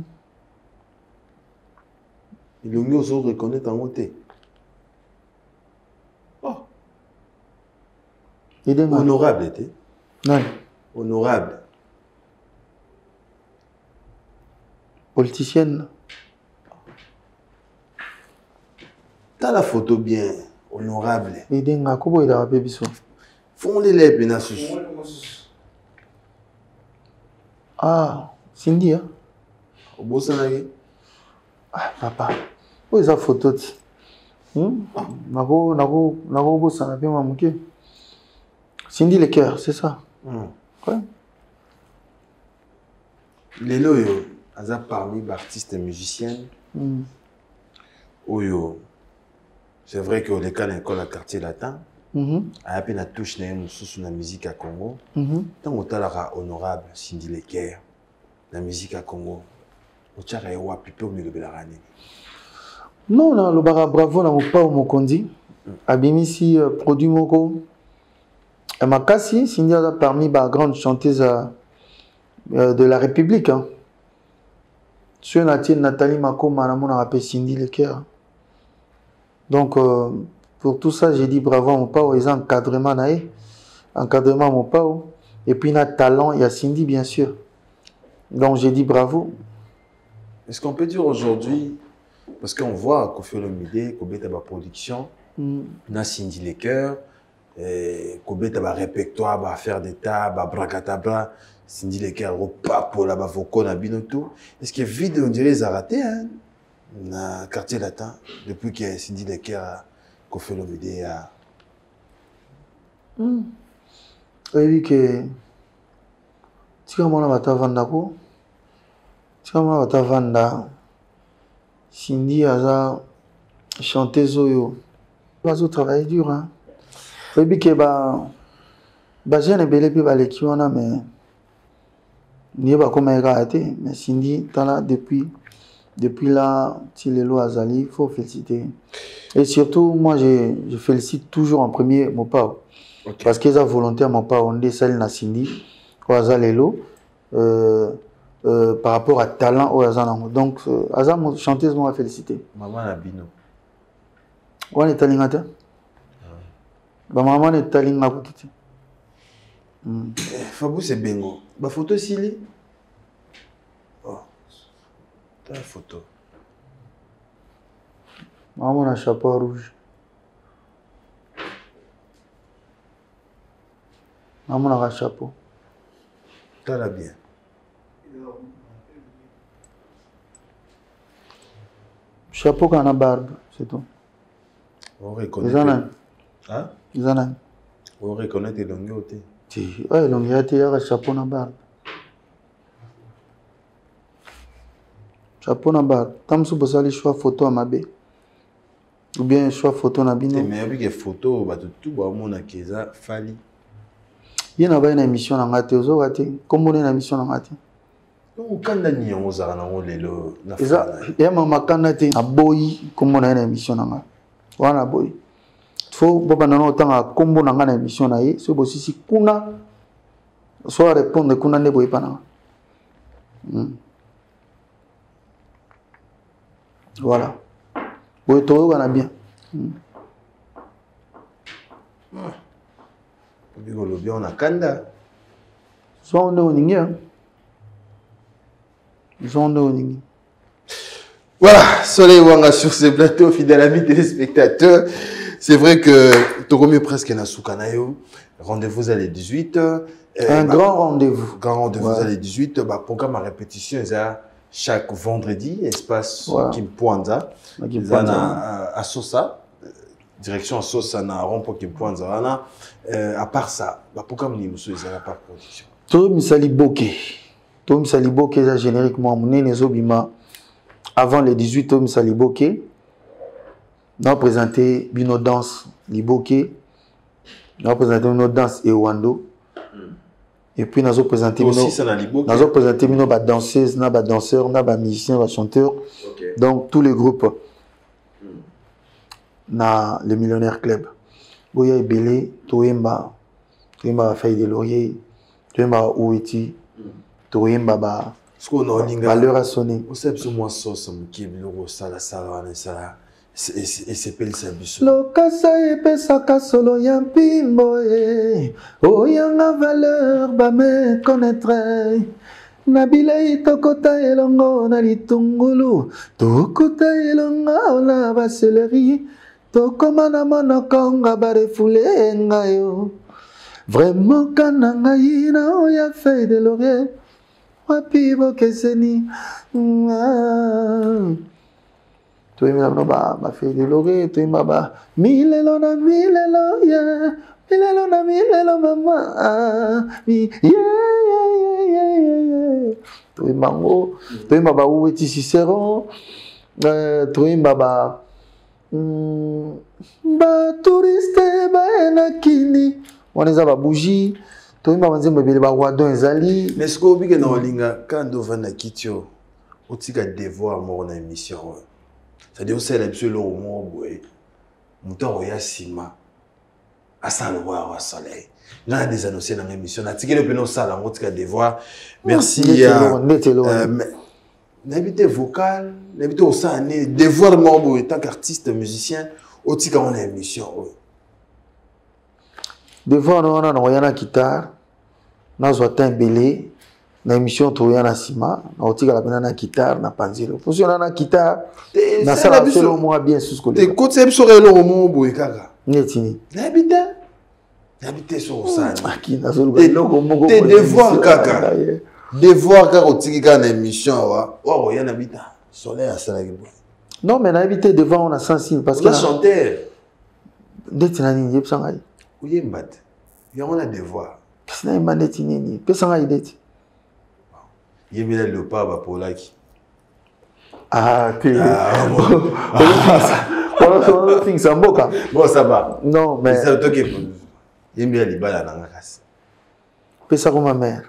Il est mieux de reconnaître en côté. Oh. Honorable était. Non. Honorable. Politicienne. T'as la photo bien. Honorable. Et denga kobo il a rappelé biso. Font les lèvres bien sous. Ah, Cindy hein. Au beau sanagé. Ah papa. Où est sa photo? Nako beau sanagé mamuke. Cindy le cœur, c'est ça. Ouais. Les loyaux, Aza parmi les artistes et musiciens. Oyo. C'est vrai que les cas l'école à quartier latin. A peine touche sous la musique à Congo. Tant que tu as honorable Cindy Leker, la musique à Congo, tu as un peu au milieu de la rane. Non, non, le bara bravo na pas au Mokondi. Abimisi produit Moko. Et Makasi, Cindy a parmi les grandes chanteuses de la République. Sur Nathalie Makoma, on a appelé Cindy Leker. Donc, pour tout ça, j'ai dit bravo à mon pao, ils ont encadrement, encadrement à mon pao. Et puis, il y a talent, il y a Cindy, bien sûr. Donc, j'ai dit bravo. Est-ce qu'on peut dire aujourd'hui, parce qu'on voit qu'on fait le midé, qu'on fait la production, on a Cindy Leker, qu'on fait le répertoire, on faire des tables, on bracatabra, Cindy Leker, on papo, on va vocal, on tout. Est-ce que vide, on dirait, ils ont raté, hein? Dans le quartier latin, depuis que Cindy Leker a fait le midé. Oui, que tu as mon avatar Vandako, tu as mon avatar Vanda, Cindy a chanté Zoyo. Ils ont travaillé dur, hein. Oui, que j'ai un bel peu qui on a, mais il n'y a pas comme un gars, mais Cindy, tu là depuis là, si les lois Azali, il faut féliciter. Et surtout, moi, je félicite toujours en premier mon père. Okay. Parce qu'ils ont volontaire, mon père, on dit celle na Cindy, Azalelo, par rapport à talent au Azanamo. Donc, Azam, chanteuse, moi, féliciter. Maman Nabino. On est talingata. Maman est talingata. Fabou, c'est bingo. Ma photo, s'il oh. Ta photo. Maman a un chapeau rouge. Maman a un chapeau. T'as la bien. Chapeau qu'on a barbe, c'est tout. On reconnaît. Hein? Ils en ont. On reconnaît tes longueutés. Oui, longueuté, il y a un chapeau dans la barbe. Chapeau na barbe. Tam sou bosali choix photo à mabe. Ou bien choix photo na bino. Mais avec les photos, bah tout bah mon akeza fali. Il y a une émission dans la télé, comme on a une émission dans la télé. Quand on a une émission dans la télé, il y a une boy, comme on a une émission dans la télé. Il boy. Il faut que comme on a une émission dans la télé, c'est aussi si kuna soit répondre kuna ne boy pas. Voilà. Oui, tout va bien. On a Kanda. Soit on est au Niger. Voilà, Soleil Wanga sur ce plateau, fidèle ami téléspectateurs. C'est vrai que Togomi presque na Soukanayo. Rendez-vous à les 18. Grand rendez-vous. Grand rendez-vous à les 18. Programme à répétition, chaque vendredi, espace Kimpoanza. À Sosa. Direction à Sosa, na Rompo Kimpoanza. À part ça, programme ni monsieur Zara par production. Tout Misali Boké. Tout Misali Boké, ça génériquement, mon Nezobima. Avant les 18, Tout Misali Boké. Nous avons présenté Bino Danse Liboké. Nous avons présenté Bino Danse et Wando. Et puis nous avons présenté Bino danseuses, danseurs, musiciens, musiciens. Donc tous les groupes. Na le Millionnaire Club. Boya Ebele, Toemba Faye de Laurier, Toemba Oueti, Toemba l'heure a sonné. Vous savez ce moi sauce qui est le sala sala et c'est pel sabiso. Lo kasa epesaka solo ya mpimbo e oyanga valeur ba me connaître. Nabilei tokota elongo na litungulu, tokuta elongo na baseleri. Tokoma na monoko nga barefule ngayo. Vraiment kananga ina oya Faye de Laurier. Wapi bokeseni. Toyima ba Faye de Laurier, toyima ba milelo na milelo ya. Milelo na milelo mama. Toyima ngo, toyima ba Oueti Cicéron. Toyima ba touriste ba kini on est à bougie to ima banze mbele ba wadon ezali mais ce ko bige na olinga quand on va na kitio otika devoir mo na émission ça dit on sait absolument au mo boy muto ya sima asalo wa soleil na des annoncés dans l'émission na tikele pe no sala otika devoir merci n'habité vocal n'habité au sein devoir mo tant qu'artiste musicien aussi quand on a une émission. Devant nous, on a une guitare, on a un belé, une émission, on a un sima, on a une guitare, on a un panzilo. Pour on a une guitare, on a ça absolument bien sous ce côté. Écoute, c'est sur le roman, boy, kaka. Netini. N'habité sur ça. Tes devoirs, kaka. Devoirs, kaka, on a une émission, oh, il y a un habitant. Soleil à Salagbo. Non, mais on a habité devant, on a sensible. Parce que. Chanteur. Dès que tu as dit, il y a un oui, il y a un devoir. Qu'est-ce que tu as dit? Il y a le pas pour la qui. Ah, puis. Bon, ça va. Non, mais. C'est toi qui est. Il y a les balles dans la casse. Fais ça comme ma mère.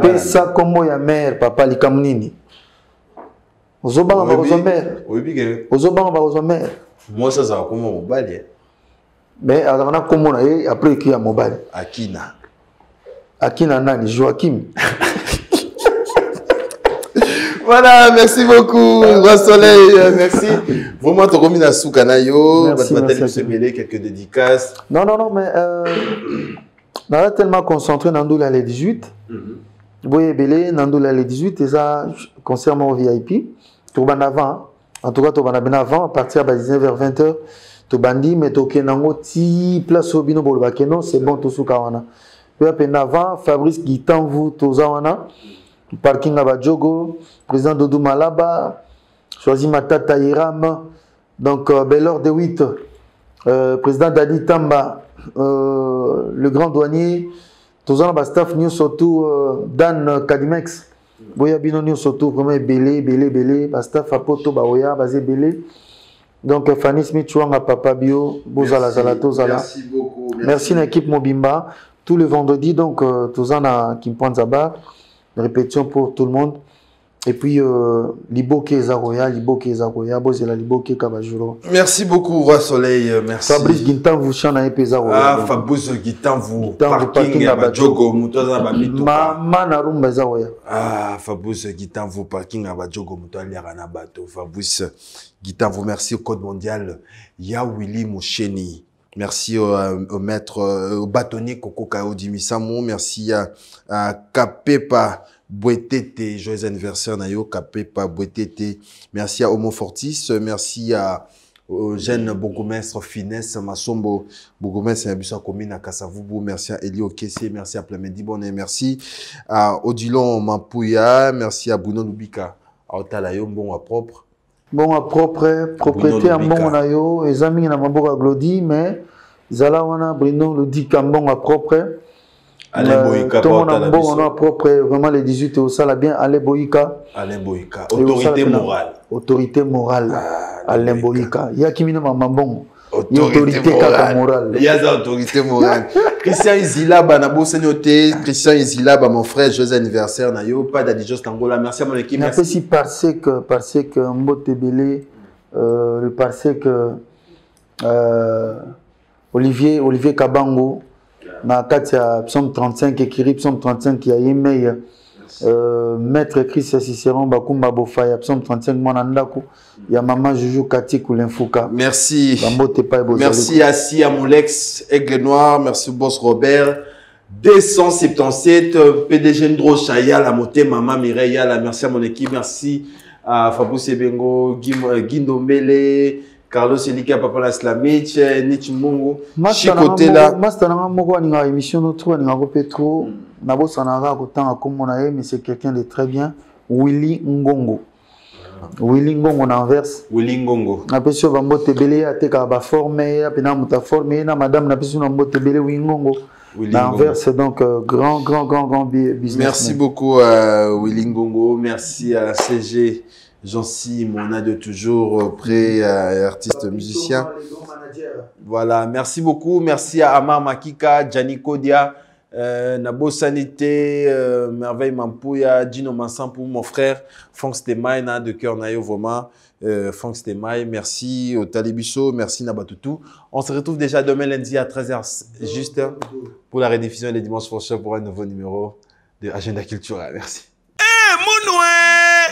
Pesa comme ya mère papa likamnini ozobanga ba kozomère ozobanga ba kozomère moi ça va comme mobile mais azana comme na ye après qui a mobile Akina nani Joachim. Voilà, merci beaucoup, Grand Soleil, merci. Vraiment, tu as remis la soukanayo, quelques dédicaces. Non, mais on a tellement concentré dans les 18. Boye Belé, Nandoula les 18, et ça, concernant au VIP, tout ban avant. En tout cas, tout ban avant, à partir de 19h-20h, tout bandi, mais tout kenango, ti place au bino bolbakeno, c'est bon, tout soukawana. Puis après, avant, Fabrice Guitan, vous, tout zawana, parking à Badjogo, président Doudou Malaba, choisi Matata Iram, donc Bellor de 8, président Dadi Tamba, le grand douanier, tous les staff nous surtout Dan Kadimex, Boya Bino nous surtout premier Belé, staff à Poto Baoya, basé Belé, Donc Fanny Smith Chouanga Papa Bio, Bozala Zala Tozala. Merci beaucoup. Merci l'équipe Mobimba. Tous les vendredis, donc, Tozana Kimpanzaba. Répétition pour tout le monde. Et puis, Liboke Zaroya, Bozela Liboke Kabajuro. Merci beaucoup, Roi Soleil. Merci. Fabrice Gintan, vous chana et Zaroya. Ah, Fabrice Gintan, vous. Parking à Badjogo, Moutoza Bamito. Mama Narumba Zaroya. Ah, Fabrice Gintan, vous. Parking à Badjogo, Moutoza Liarana Bato. Fabrice Gintan, vous. Merci au Code Mondial. Ya Willy Moucheni. Merci au maître, au bâtonnier Coco Kao Dimisamou. Merci à Kapepa Bouetete. Joyeux anniversaire, Nayo. Kapepa Bouetete. Merci à Homo Fortis. Merci au jeune bourgmestre Finesse Massombo. Bourgmestre Yabusa Commune à Kassavubu. Merci à Elio Kessé. Merci à Plamedi Bonnet. Merci à Odilon Mampouya. Merci à Bruno Lubika. À Otalayo, bon à propre. Bon à propre, propriété à bon nayo, les amis na maboka glodi, mais zala wana Bruno le dit qu'à bon à propre. Alain Boïka, tout le monde bon à propre, vraiment les 18 au sala bien Alain Boïka. Alain Boïka, autorité morale. Autorité morale. Alain Boïka. Il y a qui m'a bon. Autorité morale. Il y a des autorités morales. Christian Izilaba, Nabo Senyote, Christian Izilaba, mon frère, joyeux anniversaire, Nayo, pas d'Adijos Tangola. Merci à mon équipe. Merci. Parce que Mbote Belé, parce que Olivier Kabango, na Katia, psaume 35, écrit psaume 35, qui a aimé Maître Christ Cicéron, Bakumba Bofaya, psaume 35, Monandaku. Il y a Maman Joujou Katikou Linfouka. Merci. Merci à Sia Moulex, Aigle Noir. Merci Boss Robert. 277, PDG Ndro Chaya, la moté Maman Mireya. Merci à mon équipe. Merci à Fabrice Bengo, Guindo Mele, Carlos Elika, Papa Laslamich, Nietzsche Mungo. Chicoté là. Mastananga Moko, on a émission notre, on a Petro. Nabo Sanara, autant à Komonae, mais c'est quelqu'un de très bien. Willy Ngongo. Willy Ngongo n'enverse. Willy Ngongo. Na peso bambote belé ateka ba formé, apena muta formé na madame na peso na mbote belé Willy Ngongo. N'enverse donc grand business. Merci beaucoup à Willy Ngongo, merci à CG Jancy, mon de toujours près artiste musicien. Voilà, merci beaucoup, merci à Amar Makika, Gianni Kodia. Nabo Sanité, Merveille Mampouya, Dino Mansampou, mon frère, Franck Stemaï, de cœur Nayo, vraiment, Franck Stemaï, merci au Talibiso, merci Nabatoutou. On se retrouve déjà demain lundi à 13h, juste pour la rediffusion les dimanches prochains pour un nouveau numéro de Agenda Culturel. Merci.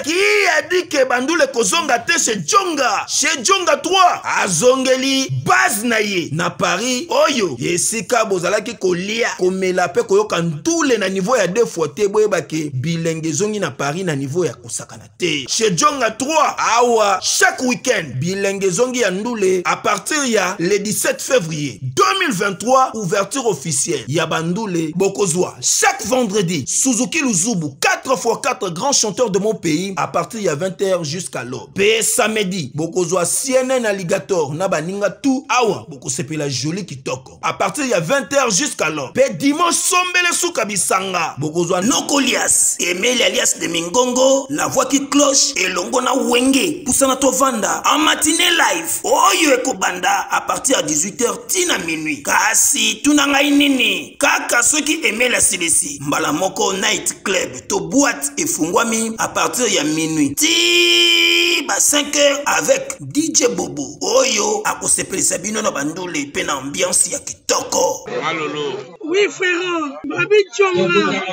Qui a dit que Bandoule Kozonga te chez Djonga 3 azongeli base naye na Paris oyo yesika bozalaki kolia komela pe koyoka ntule na niveau ya deux fois te boyebake bilenge zongi na Paris na niveau ya kosakana te chez Djonga 3 awa chaque week-end bilenge zongi ya ndule à partir ya le 17 février 2023 ouverture officielle ya Bandoule Bokozwa chaque vendredi Suzuki Luzubu 4x4 grands chanteurs de mon pays à partir il y a 20h jusqu'à l'aube. Pe samedi, bokozwa CNN Alligator na baninga tout awa bokosepela la jolie kitoko. À partir il y a 20h jusqu'à l'aube. Pe dimanche sombele souka bisanga. Bokozwa Nokolias, Emile alias de Mingongo, la voix qui cloche et longo na wenge. Poussana tovanda en matinée live. Oyo ekobanda à partir à 18h tina minuit. Kasi tunanga inini. Kaka ceux qui aimaient la CDC. Mbala moko night club to boîte et fungwami à partir il y a minuit. Ti ba 5h avec DJ Bobo. Oyo akosepeli sabino na bandole pe na ambiance ya kitoko. Malolo. Oui frère, Babi Djonga.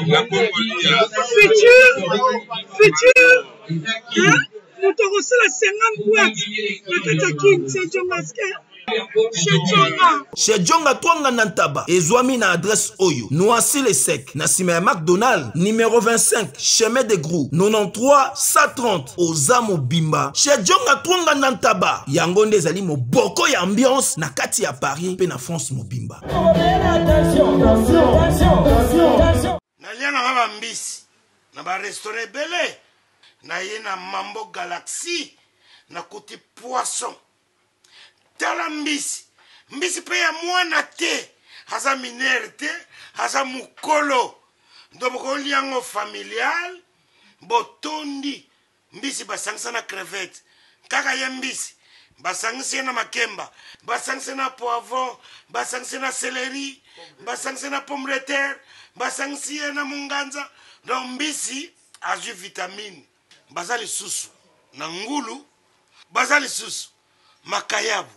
La Congolia. Futur. Hein? Nous te reçons la 50 boîtes. La Katakin, c'est Djonga. Chez Djonga Twanga Nantaba, Ezwami na adresse Oyo, Noisy les Secs, Nassime McDonald, numéro 25, chemin de Grou, 93 130, Ozamo Bimba. Chez Djonga Twanga Nantaba, Yangonde Zali mo boko ya ambiance, na kati ya Paris, pe na France mo Bimba. Nalia na ngaba mbisi, na ba restaurant belé, na ye na Mambo Galaxy, na kuti poisson. Tala mbisi pe ya mwana te haza minere te haza mukolo ndo mokoli yango familial botondi mbisi basangisa na crevette kaka ye mbisi basangisi na makemba, basangisi na poivron, basangisi na céleri, basangisi na pomme de terre, basangisi na munganza. Donc mbisi azwi vitamine. Bazali susu na ngulu, bazali susu makayabu,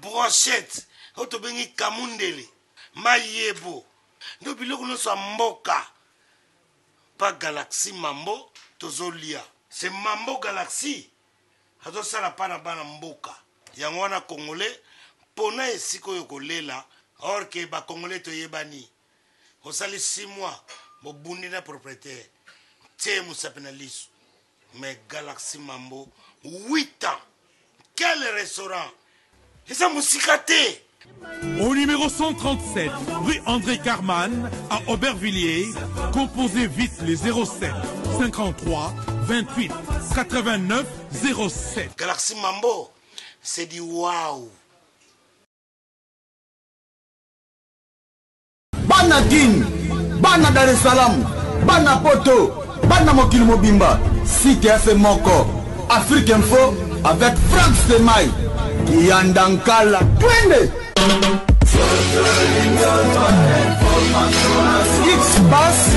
brochette, otobengi kamundele, mayebo. Ndo biloko nyonso mboka. Pas Galaxy Mambo tozolia. C'est Mambo Galaxy. Azo sala pana bana mboka. Yango wana Congolais pona esiko yokolela or que ba Congolais to yebani. Osali 6 mois bo bundi na propriétaire. Tie musapena lisu. Mais Galaxy Mambo 8 ans. Quel restaurant? Et ça musicate. Au numéro 137, rue André Carman, à Aubervilliers, composez vite les 07 53 28 89 07. Galaxy Mambo, c'est du waouh. Bana King, Bana Dar es Salaam, Bana Poto, Bana Mokili Mobimba, CTF Moko, Afrique Info avec Franck Semaï, Yandankala, Twende. X-Bass